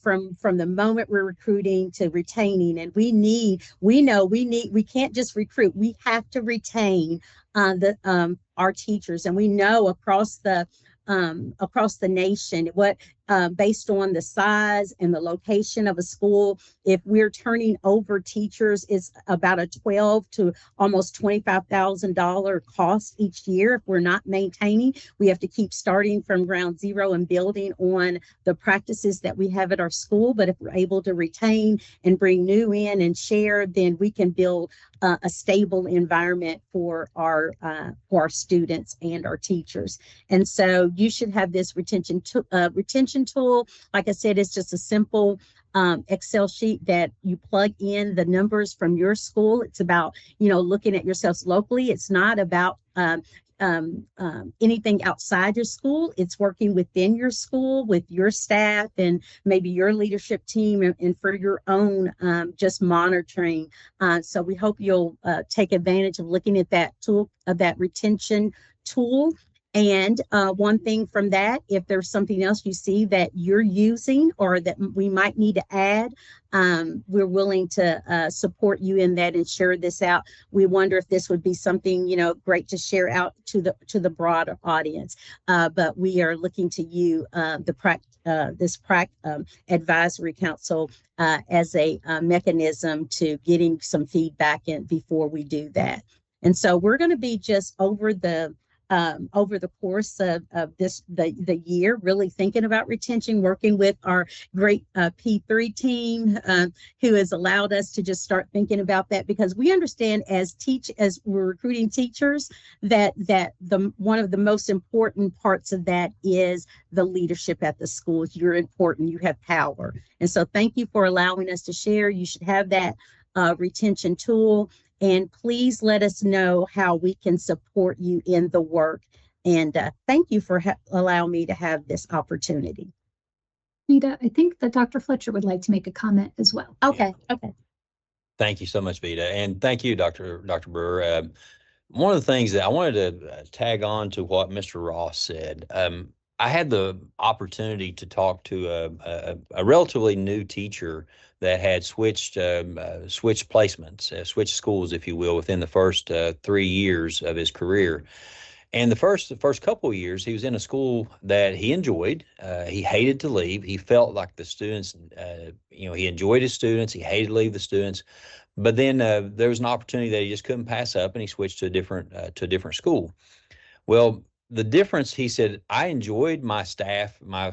from the moment we're recruiting to retaining. And we can't just recruit, we have to retain our teachers. And we know across the nation, based on the size and the location of a school. If we're turning over teachers, it's about a $12,000 to almost $25,000 cost each year. If we're not maintaining, we have to keep starting from ground zero and building on the practices that we have at our school. But if we're able to retain and bring new in and share, then we can build a stable environment for our students and our teachers. And so you should have this retention tool. Like I said, it's just a simple Excel sheet that you plug in the numbers from your school. It's about, looking at yourselves locally. It's not about anything outside your school. It's working within your school with your staff and maybe your leadership team, and for your own just monitoring. So we hope you'll take advantage of looking at that tool, that retention tool. And one thing from that, if there's something else you see that you're using or that we might need to add, we're willing to support you in that and share this out. We wonder if this would be something, great to share out to the broader audience. But we are looking to you, this PrAC Advisory Council, as a mechanism to getting some feedback in before we do that. And so we're going to be just over the course of the year, really thinking about retention, working with our great P3 team, who has allowed us to just start thinking about that, because we understand as we're recruiting teachers that one of the most important parts of that is the leadership at the schools. You're important, you have power. And so thank you for allowing us to share. You should have that retention tool. And please let us know how we can support you in the work. And thank you for allowing me to have this opportunity. Vita, I think that Dr. Fletcher would like to make a comment as well. Okay. Okay. Thank you so much, Vita. And thank you, Dr. Brewer. One of the things that I wanted to tag on to what Mr. Ross said, I had the opportunity to talk to a relatively new teacher that had switched placements, switched schools, if you will, within the first 3 years of his career. And the first couple of years, he was in a school that he enjoyed. He hated to leave. He felt like the students, he enjoyed his students. He hated to leave the students. But then there was an opportunity that he just couldn't pass up, and he switched to a different school. Well, the difference, he said, I enjoyed my staff, my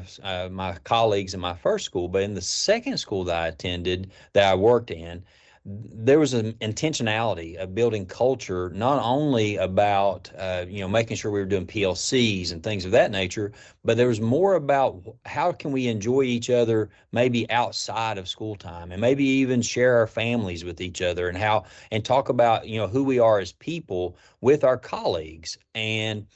colleagues in my first school, but in the second school that I attended, that I worked in, there was an intentionality of building culture, not only about, making sure we were doing PLCs and things of that nature, but there was more about how can we enjoy each other maybe outside of school time, and maybe even share our families with each other, and talk about, who we are as people with our colleagues. And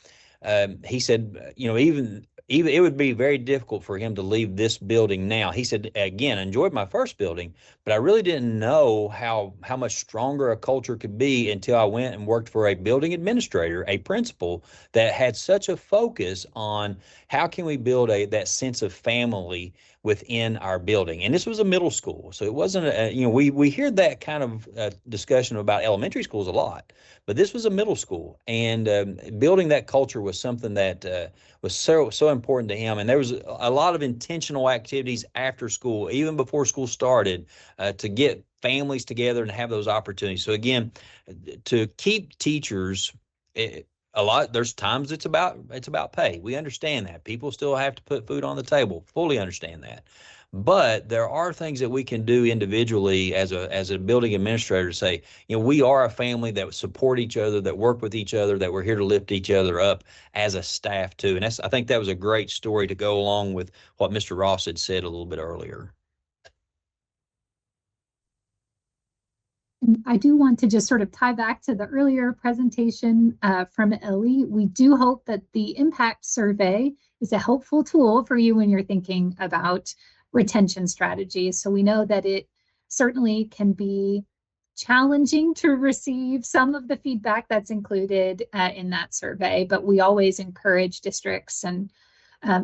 he said, even it would be very difficult for him to leave this building now. He said, again, I enjoyed my first building, but I really didn't know how much stronger a culture could be until I went and worked for a building administrator, a principal that had such a focus on how can we build that sense of family within our building. And this was a middle school, so it wasn't we hear that kind of discussion about elementary schools a lot, but this was a middle school, and building that culture was something that was so important to him. And there was a lot of intentional activities after school, even before school started, to get families together and have those opportunities. So again, to keep teachers, there's times it's about pay. We understand that. People still have to put food on the table. Fully understand that. But there are things that we can do individually as a building administrator to say, we are a family that support each other, that work with each other, that we're here to lift each other up as a staff too. And I think that was a great story to go along with what Mr. Ross had said a little bit earlier. I do want to just sort of tie back to the earlier presentation from Ellie. We do hope that the impact survey is a helpful tool for you when you're thinking about retention strategies. So we know that it certainly can be challenging to receive some of the feedback that's included in that survey, but we always encourage districts and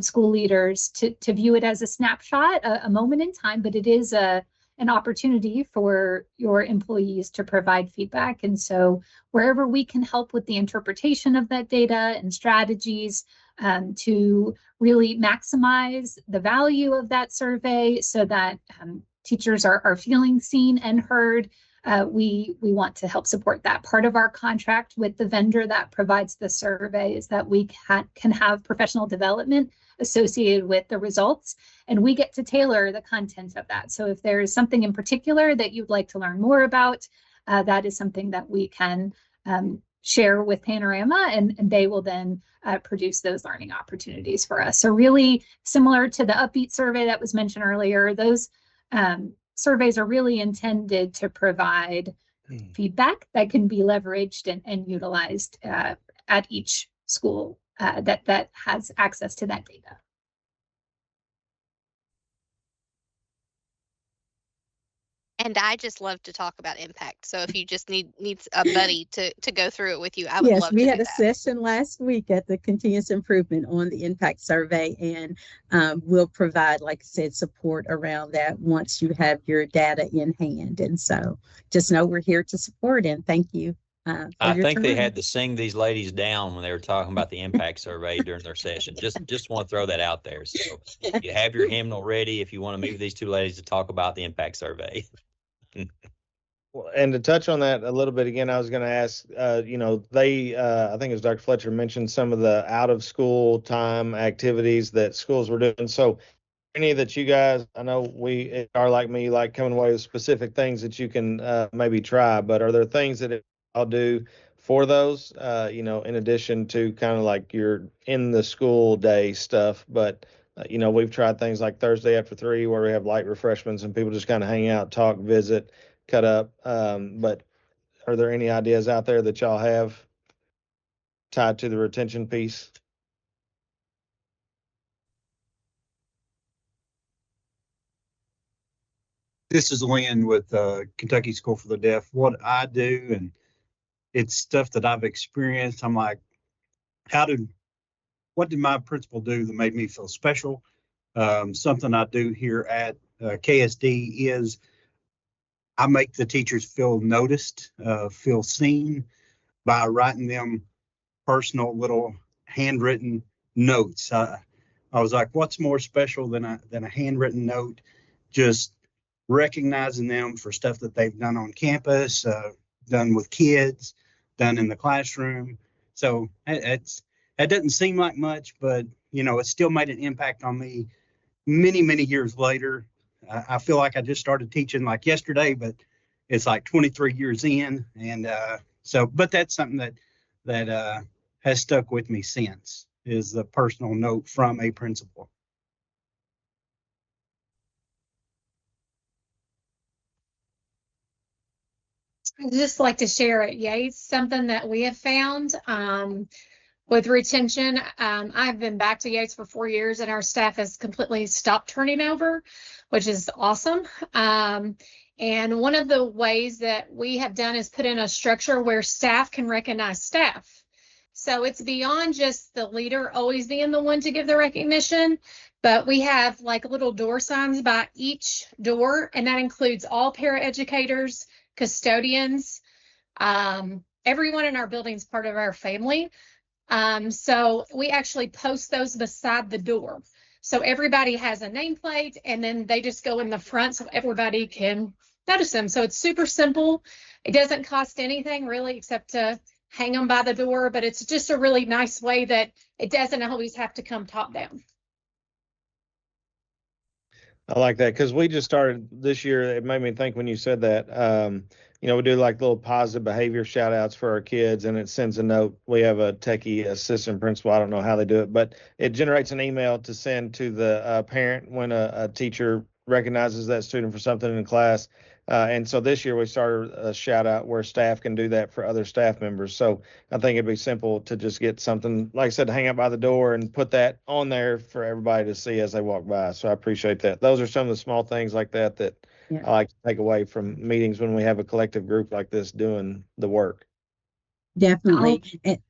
school leaders to view it as a snapshot, a moment in time, but it is an opportunity for your employees to provide feedback. And so wherever we can help with the interpretation of that data and strategies, to really maximize the value of that survey so that teachers are feeling seen and heard. We want to help support that. Part of our contract with the vendor that provides the survey is that we can have professional development associated with the results, and we get to tailor the content of that. So if there is something in particular that you'd like to learn more about, that is something that we can share with Panorama, and they will then produce those learning opportunities for us. So really similar to the Upbeat survey that was mentioned earlier, those surveys are really intended to provide feedback that can be leveraged and utilized at each school that has access to that data. And I just love to talk about impact. So if you just need a buddy to go through it with you, I would love to do that. Yes, we had a session last week at the continuous improvement on the impact survey, and we'll provide, like I said, support around that once you have your data in hand. And so just know we're here to support, and thank you. I think they had to sing these ladies down when they were talking about the impact survey during their session. Just want to throw that out there. So you have your hymnal ready if you want to meet with these two ladies to talk about the impact survey. Well, and to touch on that a little bit again, I was going to ask, you know, I think as Dr. Fletcher mentioned, some of the out of school time activities that schools were doing. So any that you guys, I know we are like me, like coming away with specific things that you can maybe try, but are there things that I'll do for those, you know, in addition to kind of like your in the school day stuff, but you know, we've tried things like Thursday after 3 where we have light refreshments and people just kind of hang out, talk, visit, cut up. But are there any ideas out there that y'all have tied to the retention piece? This is Lynn with Kentucky School for the Deaf. What I do, and it's stuff that I've experienced. I'm like, what did my principal do that made me feel special? Something I do here at KSD is I make the teachers feel noticed, feel seen by writing them personal little handwritten notes. I was like, what's more special than a handwritten note? Just recognizing them for stuff that they've done on campus, done with kids, done in the classroom. So it doesn't seem like much, but you know, it still made an impact on me many, many years later. I feel like I just started teaching like yesterday, but it's like 23 years in. And but that's something that has stuck with me since, is the personal note from a principal. I'd just like to share at Yates something that we have found with retention. I've been back to Yates for 4 years and our staff has completely stopped turning over, which is awesome. And one of the ways that we have done is put in a structure where staff can recognize staff. So it's beyond just the leader always being the one to give the recognition, but we have like little door signs by each door, and that includes all paraeducators, custodians, everyone in our building is part of our family. So we actually post those beside the door. So everybody has a nameplate and then they just go in the front so everybody can notice them. So it's super simple. It doesn't cost anything really except to hang them by the door, but it's just a really nice way that it doesn't always have to come top down. I like that because we just started this year. It made me think when you said that, you know, we do like little positive behavior shout outs for our kids and it sends a note. We have a techie assistant principal. I don't know how they do it, but it generates an email to send to the parent when a teacher recognizes that student for something in class. And so this year we started a shout out where staff can do that for other staff members. So I think it'd be simple to just get something, like I said, to hang out by the door and put that on there for everybody to see as they walk by. So I appreciate that. Those are some of the small things like that I like to take away from meetings when we have a collective group like this doing the work. Definitely.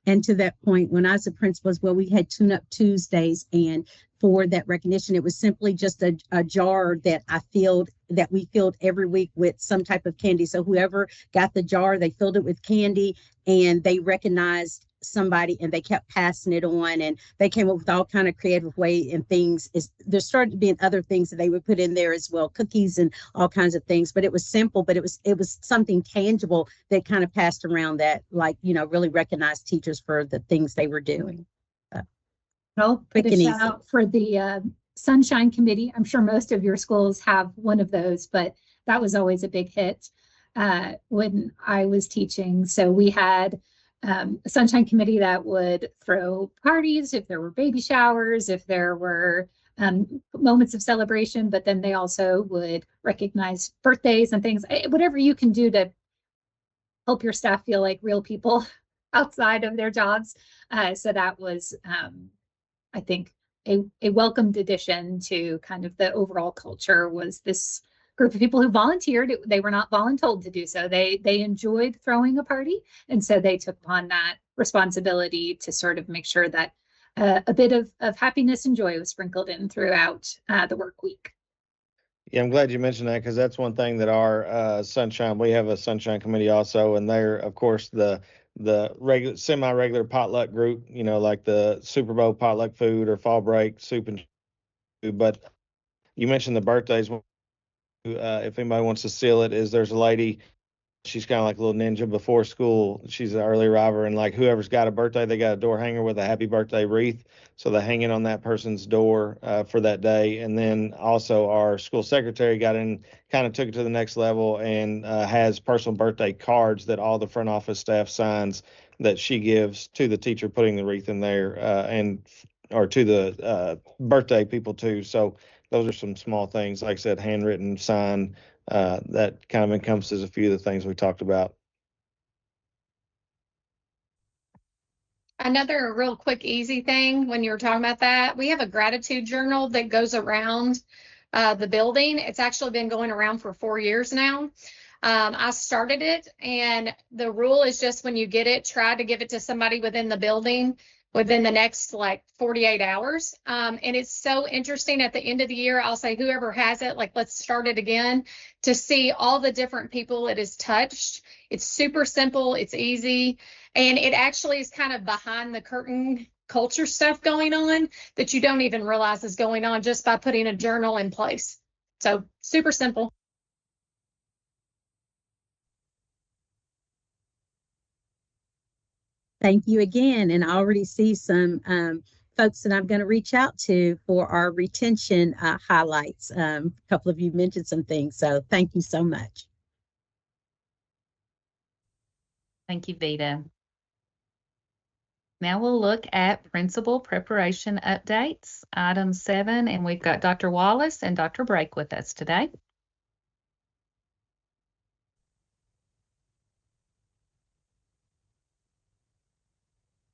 And to that point, when I was a principal as well, we had tune-up Tuesdays, and for that recognition, it was simply just a jar that we filled every week with some type of candy. So whoever got the jar, they filled it with candy and they recognized somebody and they kept passing it on, and they came up with all kind of creative way and things. There started being other things that they would put in there as well, cookies and all kinds of things, but it was simple, but it was something tangible that kind of passed around that, like, really recognized teachers for the things they were doing. I'll Quick put a and shout easy. out for the Sunshine Committee. I'm sure most of your schools have one of those, but that was always a big hit when I was teaching. So we had a Sunshine Committee that would throw parties if there were baby showers, if there were moments of celebration, but then they also would recognize birthdays and things, whatever you can do to help your staff feel like real people outside of their jobs. So that was, I think, a welcomed addition to kind of the overall culture, was this group of people who volunteered. They were not voluntold to do so. They enjoyed throwing a party. And so they took upon that responsibility to sort of make sure that a bit of happiness and joy was sprinkled in throughout the work week. Yeah, I'm glad you mentioned that, because that's one thing that our Sunshine, we have a Sunshine Committee also, and they're, of course, the regular, semi-regular potluck group, like the Super Bowl potluck food or fall break soup and food. But you mentioned the birthdays. If anybody wants to seal it, there's a lady. She's kind of like a little ninja before school. She's an early arriver, and like whoever's got a birthday, they got a door hanger with a happy birthday wreath. So they hang it on that person's door for that day. And then also our school secretary got in, kind of took it to the next level, and has personal birthday cards that all the front office staff signs, that she gives to the teacher putting the wreath in there, or to the birthday people too. So those are some small things, like I said, handwritten, signed, that kind of encompasses a few of the things we talked about. Another real quick, easy thing when you were talking about that, we have a gratitude journal that goes around the building. It's actually been going around for 4 years now. I started it, and the rule is just when you get it, try to give it to somebody within the building within the next like 48 hours. And it's so interesting at the end of the year, I'll say whoever has it, like, let's start it again, to see all the different people it has touched. It's super simple, it's easy, and it actually is kind of behind the curtain culture stuff going on that you don't even realize is going on just by putting a journal in place. So super simple. Thank you again. And I already see some folks that I'm going to reach out to for our retention highlights. A couple of you mentioned some things, so thank you so much. Thank you, Vita. Now we'll look at principal preparation updates, item 7, and we've got Dr. Wallace and Dr. Brake with us today.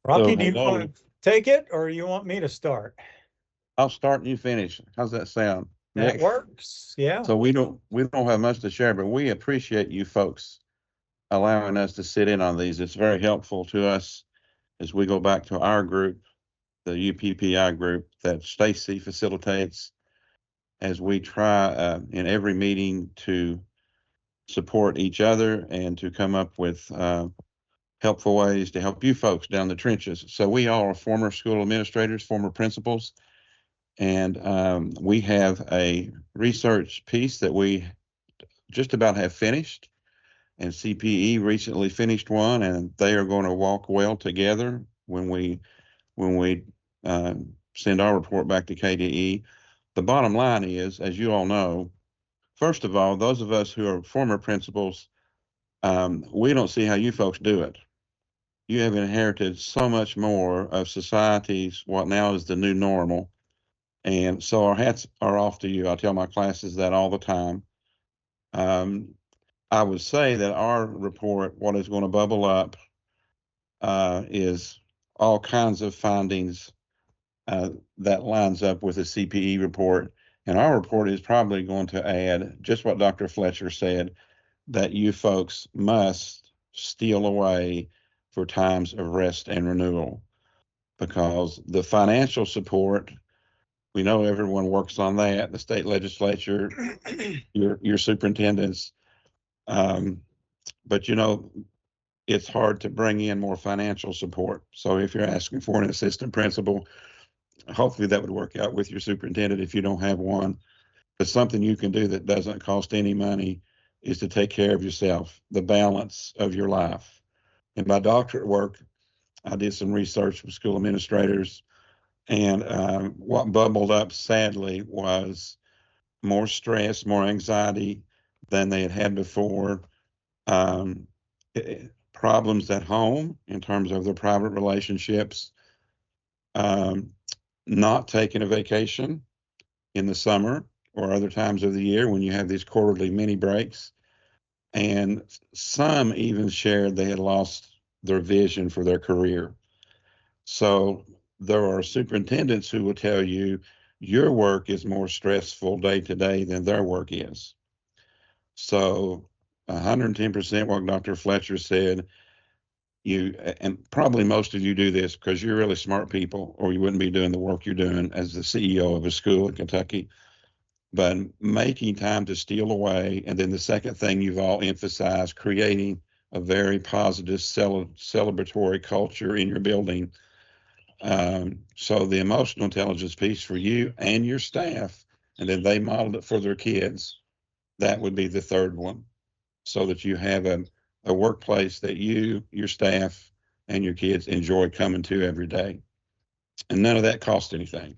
Rocky, do you want to take it, or you want me to start? I'll start and you finish. How's that sound? That Nick? works. Yeah. So we don't have much to share, but we appreciate you folks allowing us to sit in on these. It's very helpful to us as we go back to our group, the UPPI group that Stacy facilitates, as we try in every meeting to support each other and to come up with helpful ways to help you folks down the trenches. So we all are former school administrators, former principals, and we have a research piece that we just about have finished, and CPE recently finished one, and they are going to walk well together when we send our report back to KDE. The bottom line is, as you all know, first of all, those of us who are former principals, we don't see how you folks do it. You have inherited so much more of society's what now is the new normal. And so our hats are off to you. I tell my classes that all the time. I would say that our report, what is going to bubble up, is all kinds of findings that lines up with the CPE report. And our report is probably going to add just what Dr. Fletcher said, that you folks must steal away for times of rest and renewal, because the financial support, we know everyone works on that, the state legislature, your superintendents. But it's hard to bring in more financial support. So if you're asking for an assistant principal, hopefully that would work out with your superintendent if you don't have one. But something you can do that doesn't cost any money is to take care of yourself, the balance of your life. In my doctorate work, I did some research with school administrators, and what bubbled up sadly was more stress, more anxiety than they had had before, um, problems at home in terms of their private relationships, um, not taking a vacation in the summer or other times of the year when you have these quarterly mini breaks. And some even shared they had lost their vision for their career. So there are superintendents who will tell you your work is more stressful day to day than their work is. So 110% what Dr. Fletcher said, and probably most of you do this because you're really smart people, or you wouldn't be doing the work you're doing as the CEO of a school in Kentucky. But making time to steal away, and then the second thing you've all emphasized, creating a very positive celebratory culture in your building. So the emotional intelligence piece for you and your staff, and then they modeled it for their kids. That would be the third one, so that you have a workplace that you, your staff, and your kids enjoy coming to every day. And none of that costs anything.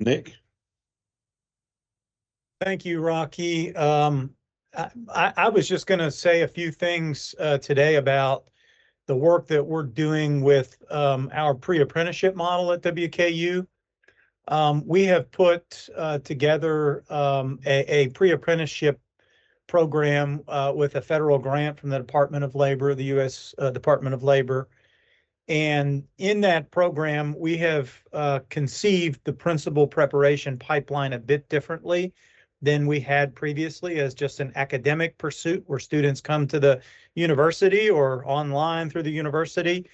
Nick? Thank you, Rocky. I was just going to say a few things today about the work that we're doing with our pre-apprenticeship model at WKU. We have put together a pre-apprenticeship program with a federal grant from the Department of Labor, the U.S. Department of Labor. And in that program, we have conceived the principal preparation pipeline a bit differently than we had previously, as just an academic pursuit where students come to the university or online through the university.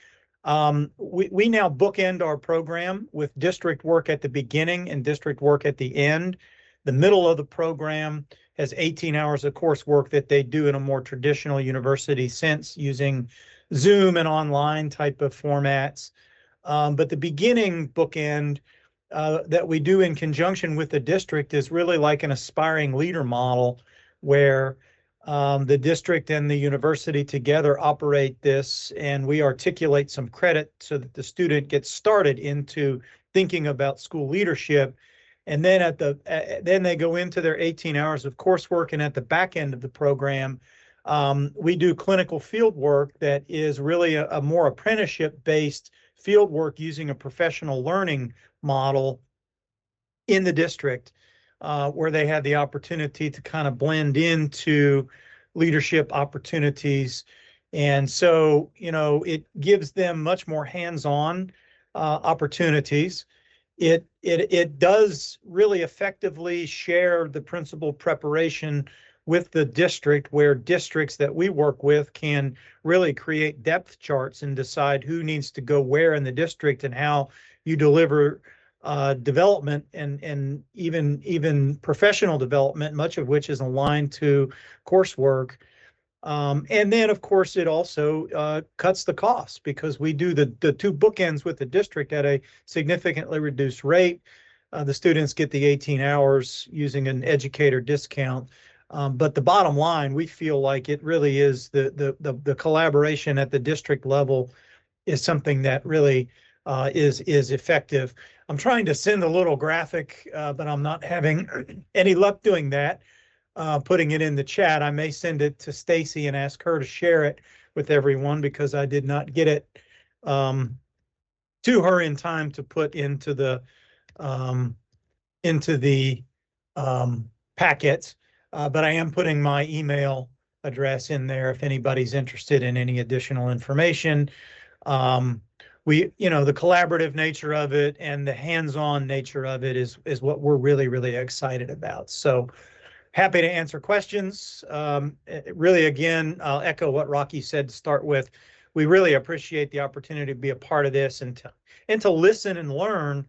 We now bookend our program with district work at the beginning and district work at the end. The middle of the program has 18 hours of coursework that they do in a more traditional university sense using Zoom and online type of formats. But the beginning bookend that we do in conjunction with the district is really like an aspiring leader model where the district and the university together operate this, and we articulate some credit so that the student gets started into thinking about school leadership. And then then they go into their 18 hours of coursework, and at the back end of the program, we do clinical field work that is really a more apprenticeship-based field work using a professional learning model in the district, where they had the opportunity to kind of blend into leadership opportunities. And so, it gives them much more hands-on opportunities. It does really effectively share the principal preparation with the district, where districts that we work with can really create depth charts and decide who needs to go where in the district and how you deliver development and even professional development, much of which is aligned to coursework. And then, of course, it also cuts the costs because we do the two bookends with the district at a significantly reduced rate. The students get the 18 hours using an educator discount. But the bottom line, we feel like it really is the collaboration at the district level is something that really is effective. I'm trying to send a little graphic, but I'm not having any luck doing that. Putting it in the chat. I may send it to Stacy and ask her to share it with everyone because I did not get it to her in time to put into the packets. But I am putting my email address in there if anybody's interested in any additional information. The collaborative nature of it and the hands-on nature of it is what we're really, really excited about. So happy to answer questions. Really, again, I'll echo what Rocky said to start with. We really appreciate the opportunity to be a part of this and to listen and learn,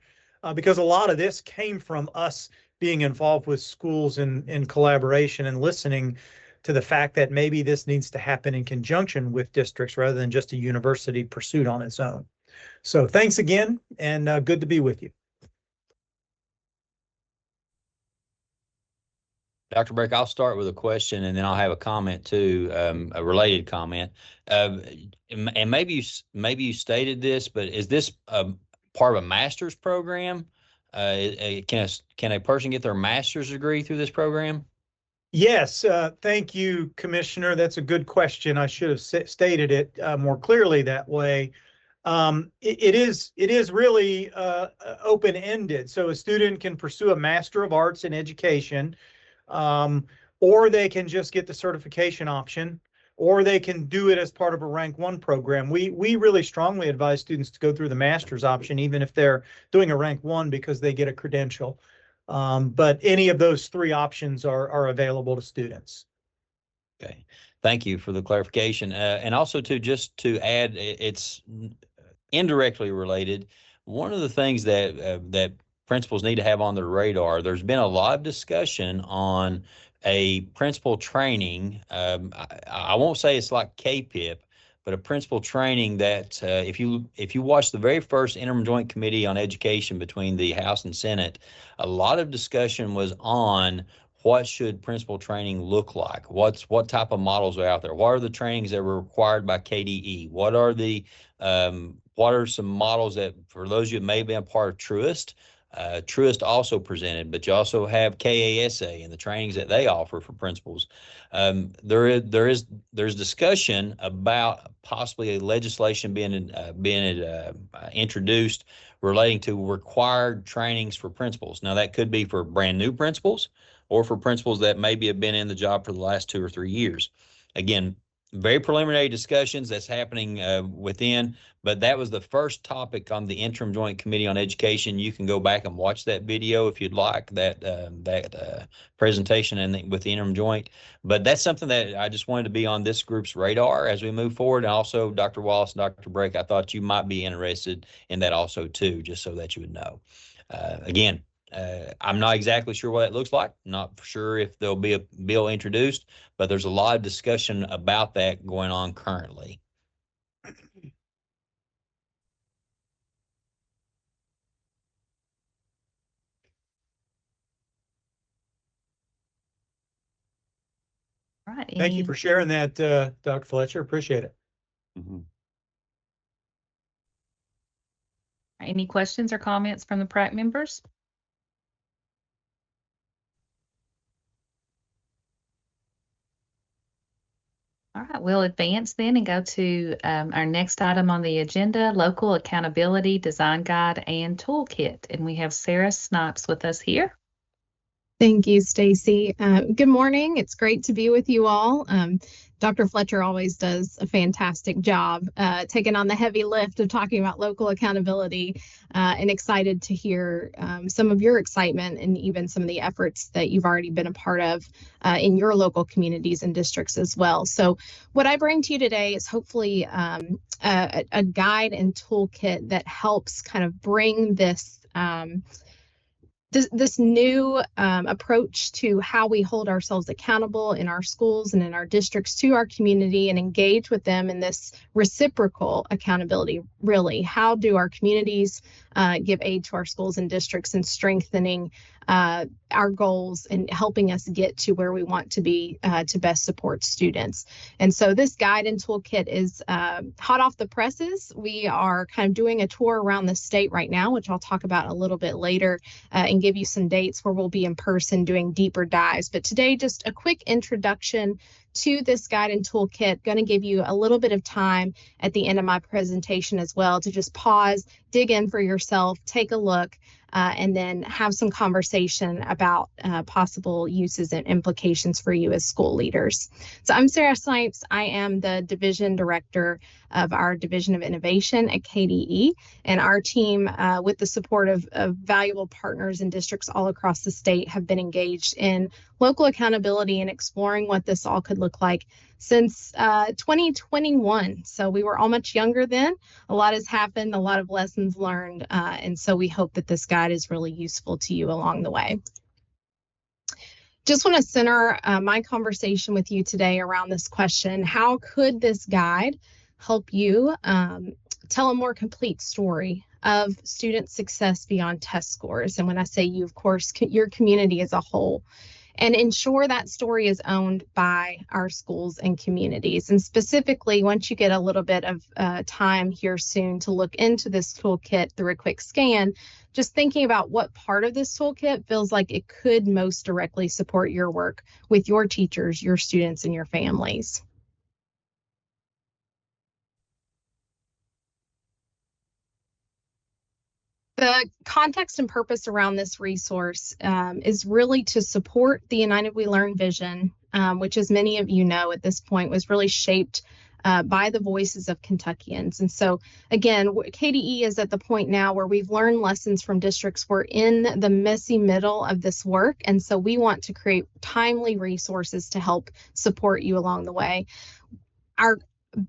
because a lot of this came from us being involved with schools in collaboration and listening to the fact that maybe this needs to happen in conjunction with districts rather than just a university pursuit on its own. So thanks again, and good to be with you. Dr. Breck, I'll start with a question and then I'll have a comment too, a related comment. And maybe you stated this, but is this part of a master's program? Can a person get their master's degree through this program? Yes, thank you, Commissioner. That's a good question. I should have stated it more clearly that way. It is really open-ended. So a student can pursue a Master of Arts in Education, or they can just get the certification option, or they can do it as part of a Rank 1 program. We really strongly advise students to go through the master's option, even if they're doing a Rank 1, because they get a credential. But any of those three options are available to students. Okay, thank you for the clarification. And also just to add, it's indirectly related. One of the things that principals need to have on their radar, there's been a lot of discussion on a principal training. I won't say it's like KPIP, but a principal training that if you watch the very first Interim Joint Committee on Education between the House and Senate, a lot of discussion was on what should principal training look like? What type of models are out there? What are the trainings that were required by KDE? What are some models that, for those of you that may have been a part of Truist, Truist also presented, but you also have KASA and the trainings that they offer for principals. There's discussion about possibly a legislation being introduced relating to required trainings for principals. Now that could be for brand new principals or for principals that maybe have been in the job for the last 2 or 3 years. Again, very preliminary discussions that's happening within, but that was the first topic on the Interim Joint Committee on Education. You can go back and watch that video if you'd like, that presentation with the Interim Joint. But that's something that I just wanted to be on this group's radar as we move forward. And also, Dr. Wallace and Dr. Break, I thought you might be interested in that also too, just so that you would know. Again, I'm not exactly sure what that looks like. Not for sure if there'll be a bill introduced, but there's a lot of discussion about that going on currently. All right. Thank you for sharing that, Dr. Fletcher. Appreciate it. Mm-hmm. Any questions or comments from the PrAC members? All right, we'll advance then and go to our next item on the agenda, Local Accountability Design Guide and Toolkit. And we have Sarah Snipes with us here. Thank you, Stacy. Good morning. It's great to be with you all. Dr. Fletcher always does a fantastic job taking on the heavy lift of talking about local accountability, and excited to hear some of your excitement and even some of the efforts that you've already been a part of in your local communities and districts as well. So what I bring to you today is hopefully a guide and toolkit that helps kind of bring this this new approach to how we hold ourselves accountable in our schools and in our districts to our community and engage with them in this reciprocal accountability. Really, how do our communities give aid to our schools and districts in strengthening our goals and helping us get to where we want to be to best support students. And so this guide and toolkit is hot off the presses. We are kind of doing a tour around the state right now, which I'll talk about a little bit later and give you some dates where we'll be in person doing deeper dives. But today, just a quick introduction to this guide and toolkit. Going to give you a little bit of time at the end of my presentation as well to just pause, dig in for yourself, take a look, and then have some conversation about possible uses and implications for you as school leaders. So I'm Sarah Snipes. I am the Division Director of our Division of Innovation at KDE, and our team, with the support of valuable partners and districts all across the state, have been engaged in local accountability and exploring what this all could look like since 2021. So we were all much younger then. A lot has happened, a lot of lessons learned, and so we hope that this guide is really useful to you along the way. just want to center my conversation with you today around this question: how could this guide help you tell a more complete story of student success beyond test scores? And when I say you, of course, your community as a whole, and ensure that story is owned by our schools and communities. And specifically, once you get a little bit of time here soon to look into this toolkit through a quick scan, just thinking about what part of this toolkit feels like it could most directly support your work with your teachers, your students, and your families. The context and purpose around this resource is really to support the United We Learn vision, which, as many of you know at this point, was really shaped by the voices of Kentuckians. And so, again, KDE is at the point now where we've learned lessons from districts. We're in the messy middle of this work, and so we want to create timely resources to help support you along the way. Our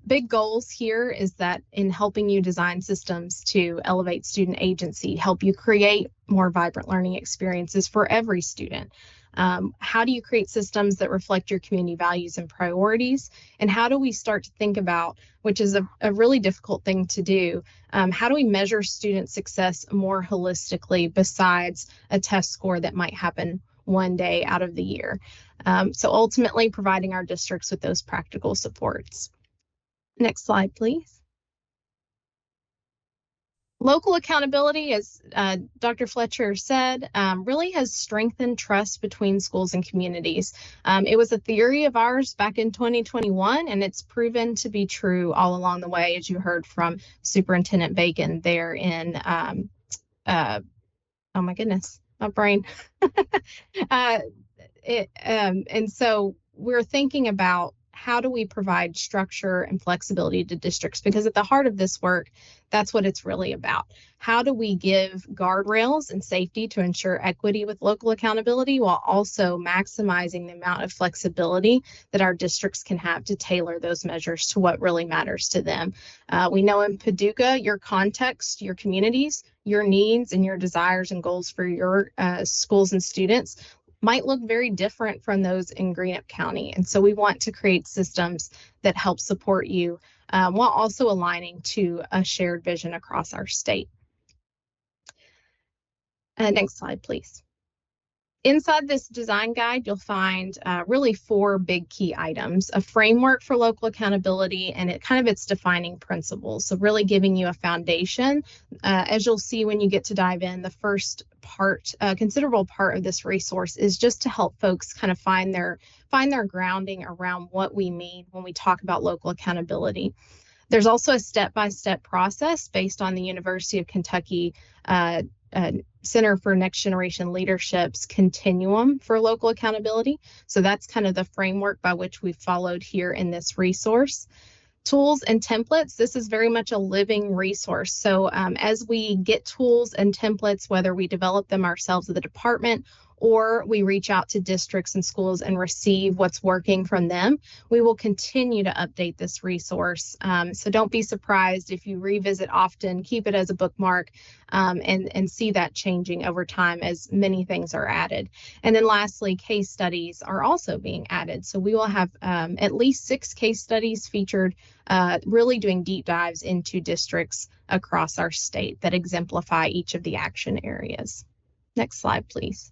big goals here is that in helping you design systems to elevate student agency, help you create more vibrant learning experiences for every student. How do you create systems that reflect your community values and priorities? And how do we start to think about, which is a really difficult thing to do, how do we measure student success more holistically besides a test score that might happen one day out of the year? So ultimately providing our districts with those practical supports. Next slide, please. Local accountability, as Dr. Fletcher said, really has strengthened trust between schools and communities. It was a theory of ours back in 2021, and it's proven to be true all along the way, as you heard from Superintendent Bacon there in, oh my goodness, my brain. And so we're thinking about how do we provide structure and flexibility to districts? Because at the heart of this work, that's what it's really about. How do we give guardrails and safety to ensure equity with local accountability while also maximizing the amount of flexibility that our districts can have to tailor those measures to what really matters to them? We know in Paducah, your context, your communities, your needs, and your desires and goals for your schools and students might look very different from those in Greenup County. And so we want to create systems that help support you while also aligning to a shared vision across our state. Next slide, please. Inside this design guide, you'll find really 4 big key items: a framework for local accountability and its defining principles. So really giving you a foundation. As you'll see when you get to dive in, the first part, considerable part of this resource is just to help folks kind of find their grounding around what we mean when we talk about local accountability. There's also a step-by-step process based on the University of Kentucky Center for Next Generation Leadership's continuum for local accountability. So that's kind of the framework by which we've followed here in this resource. Tools and templates, this is very much a living resource. So as we get tools and templates, whether we develop them ourselves at the department or we reach out to districts and schools and receive what's working from them, we will continue to update this resource. So don't be surprised if you revisit often, keep it as a bookmark, and see that changing over time as many things are added. And then lastly, case studies are also being added. So we will have at least 6 case studies featured, really doing deep dives into districts across our state that exemplify each of the action areas. Next slide, please.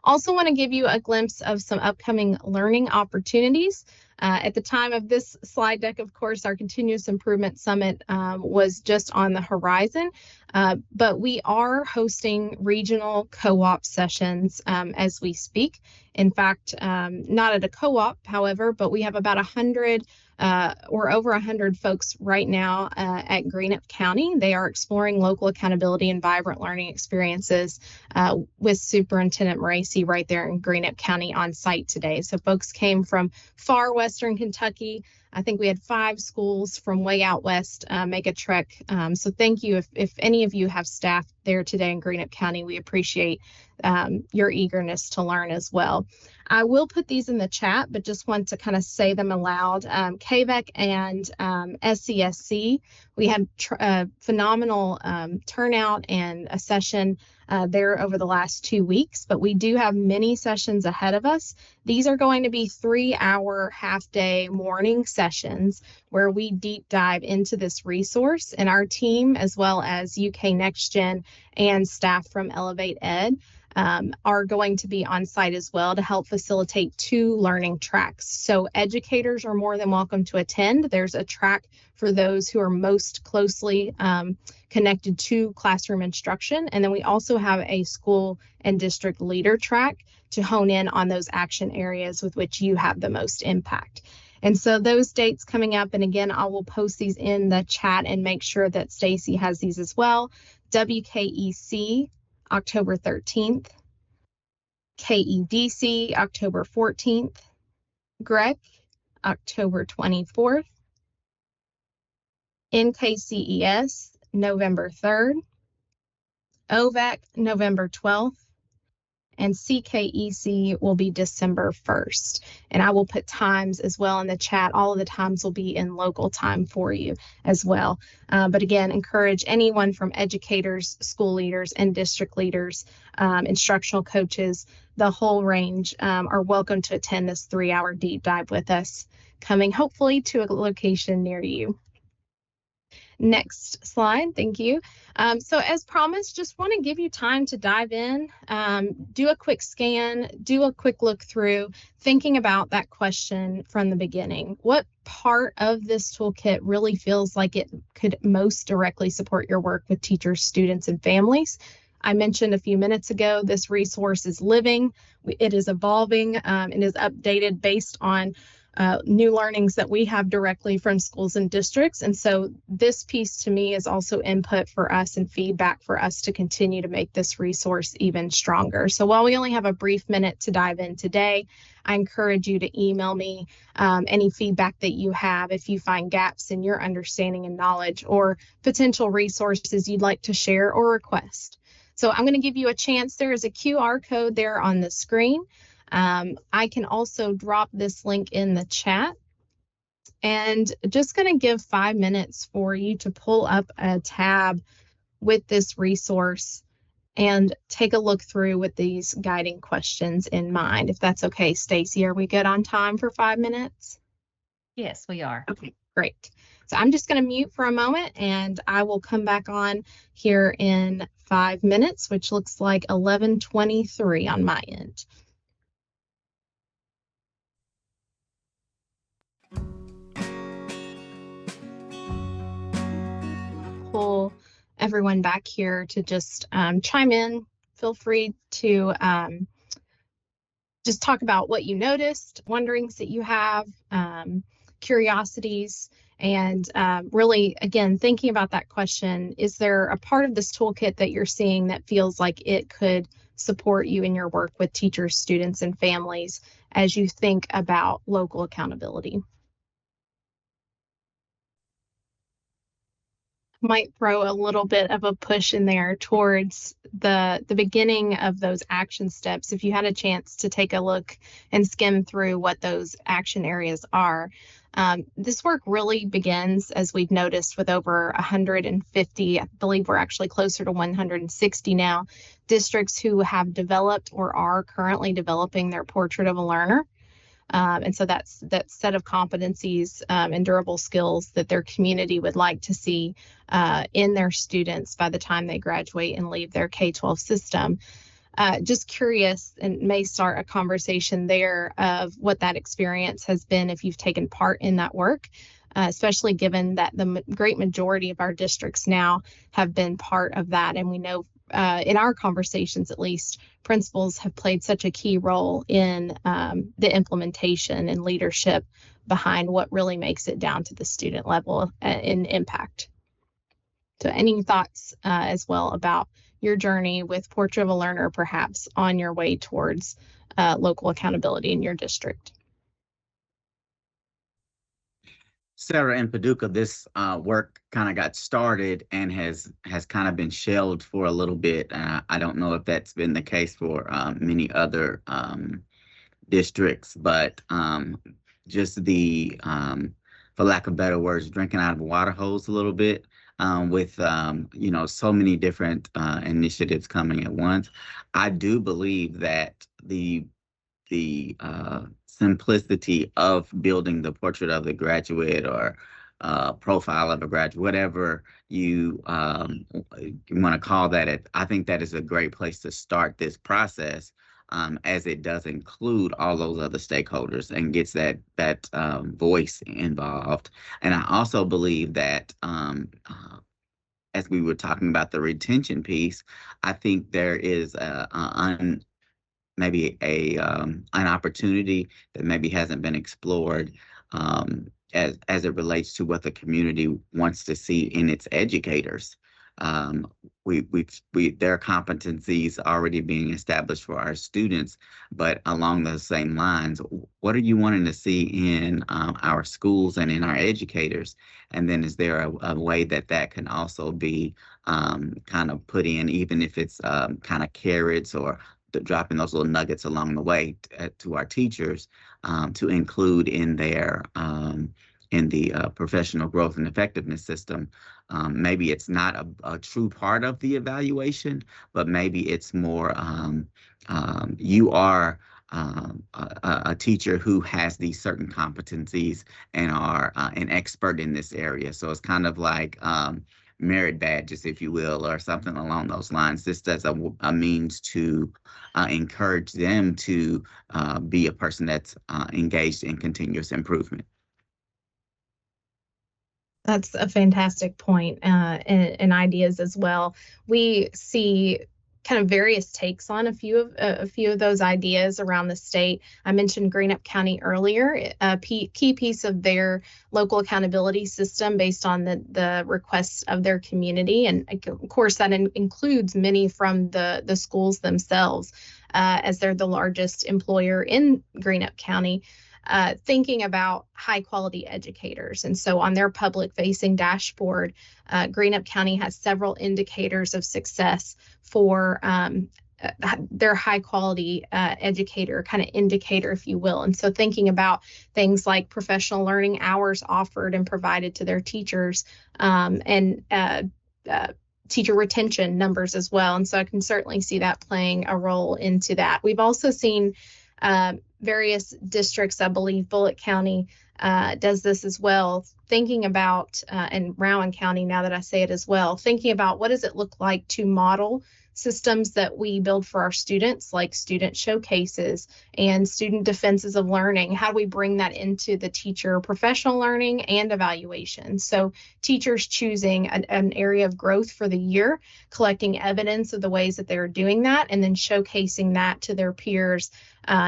Also want to give you a glimpse of some upcoming learning opportunities. At the time of this slide deck, of course, our Continuous Improvement Summit was just on the horizon, but we are hosting regional co-op sessions as we speak. In fact, not at a co-op, however, but we have about 100 or over 100 folks right now at Greenup County. They are exploring local accountability and vibrant learning experiences with Superintendent Moracey right there in Greenup County on site today. So folks came from far western Kentucky. I think we had 5 schools from way out west make a trek. So thank you if any of you have staff there today in Greenup County. We appreciate your eagerness to learn as well. I will put these in the chat, but just want to kind of say them aloud. KVEC and SCSC, we had phenomenal turnout and a session there over the last 2 weeks, but we do have many sessions ahead of us. These are going to be 3-hour half-day morning sessions where we deep dive into this resource, and our team, as well as UK NextGen and staff from Elevate Ed, are going to be on site as well to help facilitate 2 learning tracks. So educators are more than welcome to attend. There's a track for those who are most closely connected to classroom instruction. And then we also have a school and district leader track to hone in on those action areas with which you have the most impact. And so those dates coming up, and again, I will post these in the chat and make sure that Stacy has these as well. WKEC, October 13th, KEDC, October 14th, GREC, October 24th, NKCES, November 3rd, OVAC, November 12th, and CKEC will be December 1st. And I will put times as well in the chat. All of the times will be in local time for you as well. But again, encourage anyone from educators, school leaders, and district leaders, instructional coaches, the whole range are welcome to attend this 3-hour deep dive with us, coming hopefully to a location near you. Next slide, thank you. So as promised, just want to give you time to dive in, do a quick scan, do a quick look through, thinking about that question from the beginning. What part of this toolkit really feels like it could most directly support your work with teachers, students, and families? I mentioned a few minutes ago, this resource is living, it is evolving, and is updated based on new learnings that we have directly from schools and districts. And so this piece to me is also input for us and feedback for us to continue to make this resource even stronger. So while we only have a brief minute to dive in today, I encourage you to email me any feedback that you have if you find gaps in your understanding and knowledge or potential resources you'd like to share or request. So I'm going to give you a chance. There is a QR code there on the screen. I can also drop this link in the chat, and just going to give 5 minutes for you to pull up a tab with this resource and take a look through with these guiding questions in mind. If that's okay, Stacy, are we good on time for 5 minutes? Yes, we are. Okay, great. So I'm just going to mute for a moment and I will come back on here in 5 minutes, which looks like 11:23 on my end. Pull everyone back here to just chime in. Feel free to just talk about what you noticed, wonderings that you have, curiosities, and really, again, thinking about that question, is there a part of this toolkit that you're seeing that feels like it could support you in your work with teachers, students, and families as you think about local accountability? Might throw a little bit of a push in there towards the beginning of those action steps. If you had a chance to take a look and skim through what those action areas are, this work really begins, as we've noticed, with over 150, I believe we're actually closer to 160 now, districts who have developed or are currently developing their portrait of a learner. And so that's that set of competencies and durable skills that their community would like to see in their students by the time they graduate and leave their K-12 system. Just curious, and may start a conversation there of what that experience has been if you've taken part in that work, especially given that the great majority of our districts now have been part of that. And we know in our conversations, at least, principals have played such a key role in the implementation and leadership behind what really makes it down to the student level in impact. So any thoughts as well about your journey with Portrait of a Learner, perhaps on your way towards local accountability in your district? Sarah, in Paducah, this work kind of got started and has kind of been shelved for a little bit. I don't know if that's been the case for many other districts, but just the, for lack of better words, drinking out of a water hose a little bit with, you know, so many different initiatives coming at once. I do believe that the simplicity of building the portrait of the graduate or profile of a graduate, whatever you want to call that. I think that is a great place to start this process, as it does include all those other stakeholders and gets that voice involved. And I also believe that as we were talking about the retention piece, I think there is maybe an opportunity that maybe hasn't been explored as it relates to what the community wants to see in its educators. Their competencies already being established for our students, but along those same lines, what are you wanting to see in our schools and in our educators? And then is there a way that can also be kind of put in, even if it's kind of carrots or dropping those little nuggets along the way to our teachers to include in their in the professional growth and effectiveness system. Maybe it's not a true part of the evaluation, but maybe it's more you are a teacher who has these certain competencies and are an expert in this area. So it's kind of like merit badges, if you will, or something along those lines. This does a means to encourage them to be a person that's engaged in continuous improvement. That's a fantastic point, and ideas as well. We see kind of various takes on a few of those ideas around the state. I mentioned Greenup County earlier. A key piece of their local accountability system based on the requests of their community, and of course that includes many from the schools themselves, as they're the largest employer in Greenup County. Thinking about high quality educators. And so on their public facing dashboard, Greenup County has several indicators of success for their high quality educator kind of indicator, if you will. And so thinking about things like professional learning hours offered and provided to their teachers, and teacher retention numbers as well. And so I can certainly see that playing a role into that. We've also seen various districts, I believe Bullitt County does this as well, thinking about, and Rowan County, now that I say it as well, thinking about what does it look like to model systems that we build for our students, like student showcases and student defenses of learning. How do we bring that into the teacher professional learning and evaluation? So teachers choosing an area of growth for the year, collecting evidence of the ways that they're doing that, and then showcasing that to their peers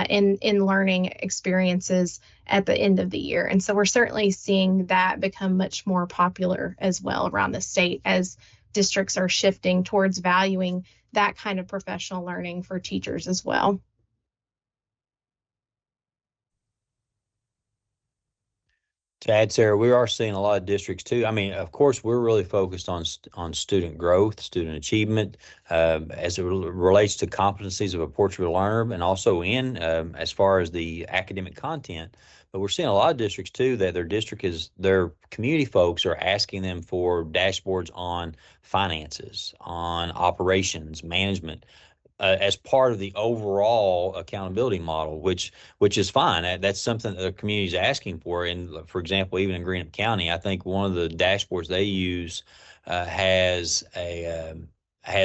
in learning experiences at the end of the year. And so we're certainly seeing that become much more popular as well around the state as districts are shifting towards valuing that kind of professional learning for teachers as well. To add, Sarah, we are seeing a lot of districts too. I mean, of course, we're really focused on student growth, student achievement, as it relates to competencies of a portrait of a learner, and also in as far as the academic content. But we're seeing a lot of districts too that their community folks are asking them for dashboards on finances, on operations, management, as part of the overall accountability model, which is fine. That's something that the community is asking for. And for example, even in Greenup County, I think one of the dashboards they use has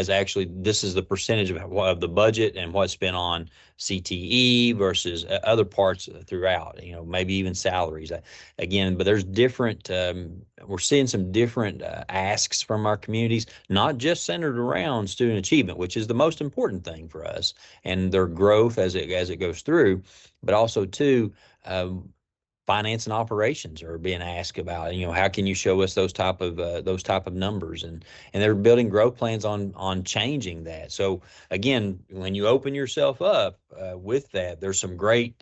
actually, this is the percentage of the budget and what's spent on CTE versus other parts throughout, maybe even salaries. Again, but there's different, we're seeing some different asks from our communities, not just centered around student achievement, which is the most important thing for us, and their growth as it goes through, but also too, finance and operations are being asked about. How can you show us those type of numbers? And they're building growth plans on changing that. So again, when you open yourself up with that, there's some great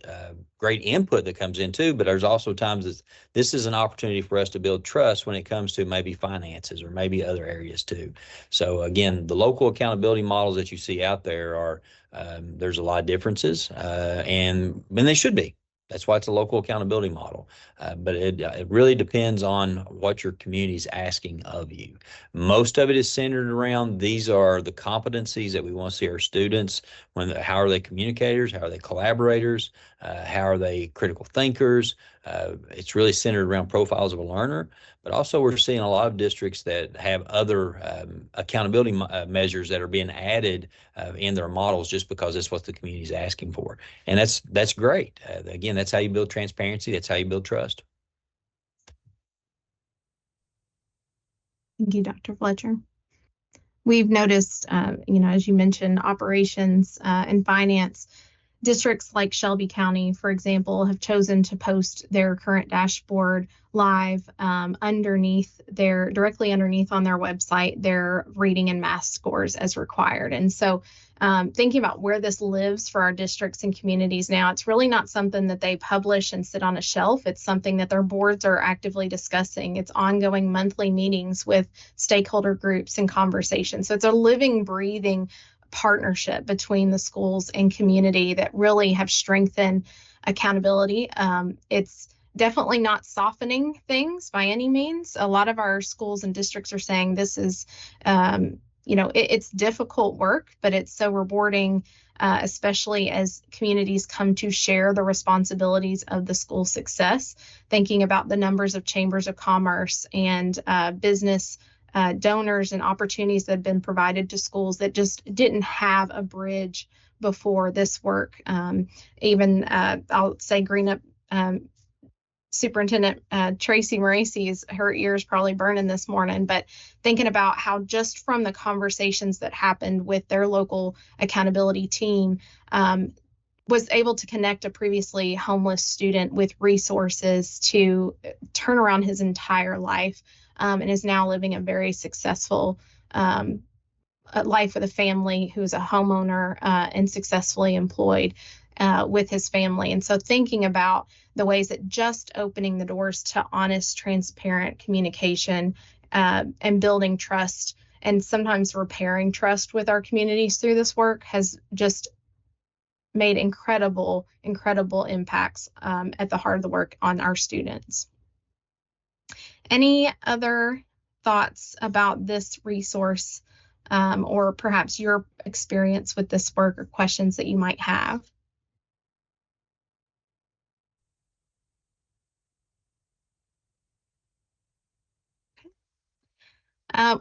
input that comes in too. But there's also times this is an opportunity for us to build trust when it comes to maybe finances or maybe other areas too. So again, the local accountability models that you see out there are there's a lot of differences, and they should be. That's why it's a local accountability model. But it really depends on what your community is asking of you. Most of it is centered around these are the competencies that we want to see our students. How are they communicators? How are they collaborators? How are they critical thinkers? It's really centered around profiles of a learner. But also we're seeing a lot of districts that have other accountability measures that are being added in their models just because that's what the community is asking for. And that's great. Again, that's how you build transparency. That's how you build trust. Thank you, Dr. Fletcher. We've noticed, as you mentioned, operations and finance. Districts like Shelby County, for example, have chosen to post their current dashboard live directly underneath on their website, their reading and math scores as required. And so thinking about where this lives for our districts and communities now, it's really not something that they publish and sit on a shelf. It's something that their boards are actively discussing. It's ongoing monthly meetings with stakeholder groups and conversations. So it's a living, breathing partnership between the schools and community that really have strengthened accountability. It's definitely not softening things by any means. A lot of our schools and districts are saying this is, it's difficult work, but it's so rewarding, especially as communities come to share the responsibilities of the school success, thinking about the numbers of chambers of commerce and business donors and opportunities that have been provided to schools that just didn't have a bridge before this work. I'll say Greenup Superintendent Tracy Moracy's, her ears probably burning this morning, but thinking about how just from the conversations that happened with their local accountability team, was able to connect a previously homeless student with resources to turn around his entire life, and is now living a very successful life with a family who's a homeowner and successfully employed with his family. And so thinking about the ways that just opening the doors to honest, transparent communication and building trust and sometimes repairing trust with our communities through this work has just made incredible impacts at the heart of the work on our students. Any other thoughts about this resource or perhaps your experience with this work or questions that you might have?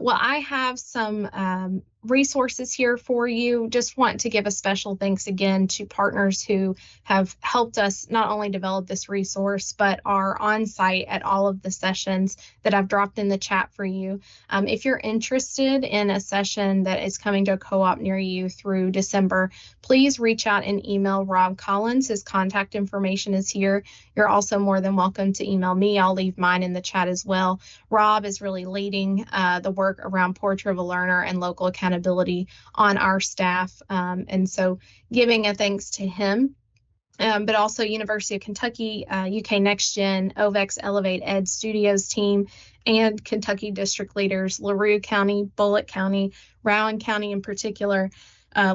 Well, I have some resources here for you. Just want to give a special thanks again to partners who have helped us not only develop this resource, but are on site at all of the sessions that I've dropped in the chat for you. If you're interested in a session that is coming to a co-op near you through December, please reach out and email Rob Collins. His contact information is here. You're also more than welcome to email me. I'll leave mine in the chat as well. Rob is really leading the work around Portrait of a Learner and local accountability on our staff. And so giving a thanks to him, but also University of Kentucky, UK Next Gen, OVEX Elevate Ed Studios team, and Kentucky district leaders, LaRue County, Bullitt County, Rowan County in particular.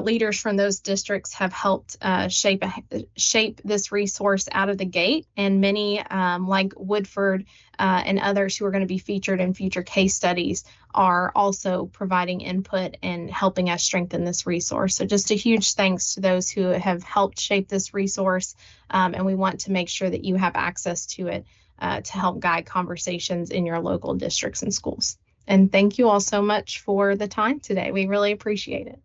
Leaders from those districts have helped shape this resource out of the gate, and many like Woodford and others who are going to be featured in future case studies are also providing input and helping us strengthen this resource. So just a huge thanks to those who have helped shape this resource, and we want to make sure that you have access to it to help guide conversations in your local districts and schools. And thank you all so much for the time today. We really appreciate it.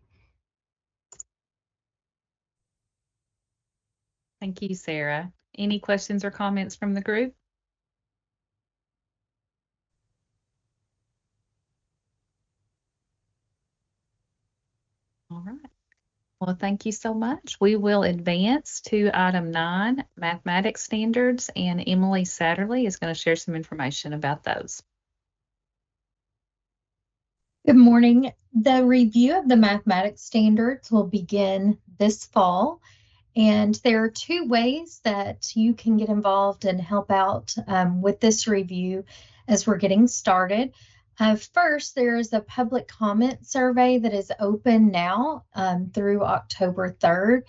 Thank you, Sarah. Any questions or comments from the group? All right. Well, thank you so much. We will advance to item 9, mathematics standards, and Emily Satterley is going to share some information about those. Good morning. The review of the mathematics standards will begin this fall, and there are 2 ways that you can get involved and help out with this review as we're getting started. First, there is a public comment survey that is open now through October 3rd.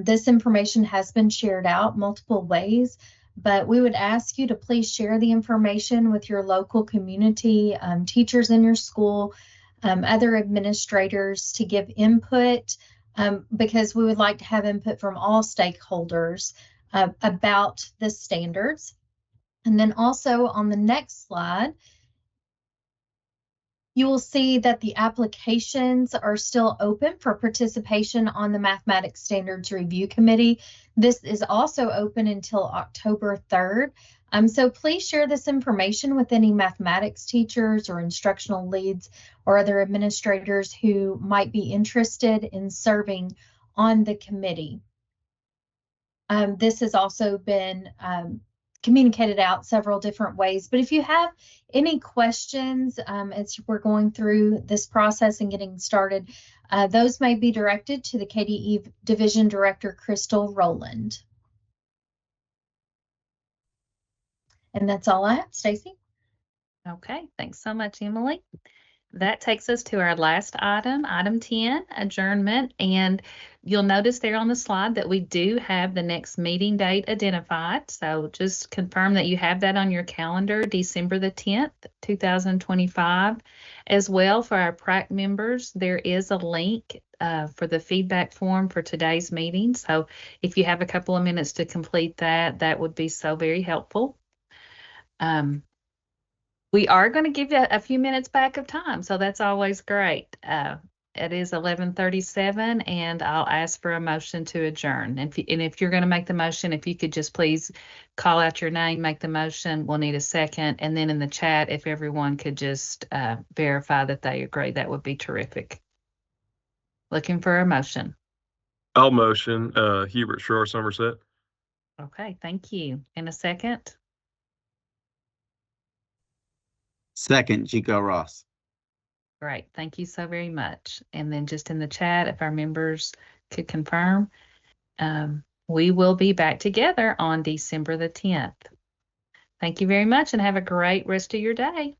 This information has been shared out multiple ways, but we would ask you to please share the information with your local community, teachers in your school, other administrators to give input, because we would like to have input from all stakeholders about the standards. And then also on the next slide, you will see that the applications are still open for participation on the Mathematics Standards Review Committee. This is also open until October 3rd. So please share this information with any mathematics teachers or instructional leads or other administrators who might be interested in serving on the committee. This has also been communicated out several different ways, but if you have any questions as we're going through this process and getting started, those may be directed to the KDE Division Director, Crystal Rowland. And that's all I have, Stacy. Okay, thanks so much, Emily. That takes us to our last item, item 10, adjournment. And you'll notice there on the slide that we do have the next meeting date identified. So just confirm that you have that on your calendar, December the 10th, 2025. As well, for our PrAC members, there is a link for the feedback form for today's meeting. So if you have a couple of minutes to complete that, that would be so very helpful. We are going to give you a few minutes back of time, so that's always great. It is 11:37, and I'll ask for a motion to adjourn. And if you're going to make the motion, if you could just please call out your name, make the motion. We'll need a second. And then in the chat, if everyone could just verify that they agree, that would be terrific. Looking for a motion. I'll motion Hubert Schroer, Somerset. Okay, thank you. In a second? Second, Chico Ross. Great, thank you so very much. And then just in the chat, if our members could confirm, we will be back together on December the 10th. Thank you very much and have a great rest of your day.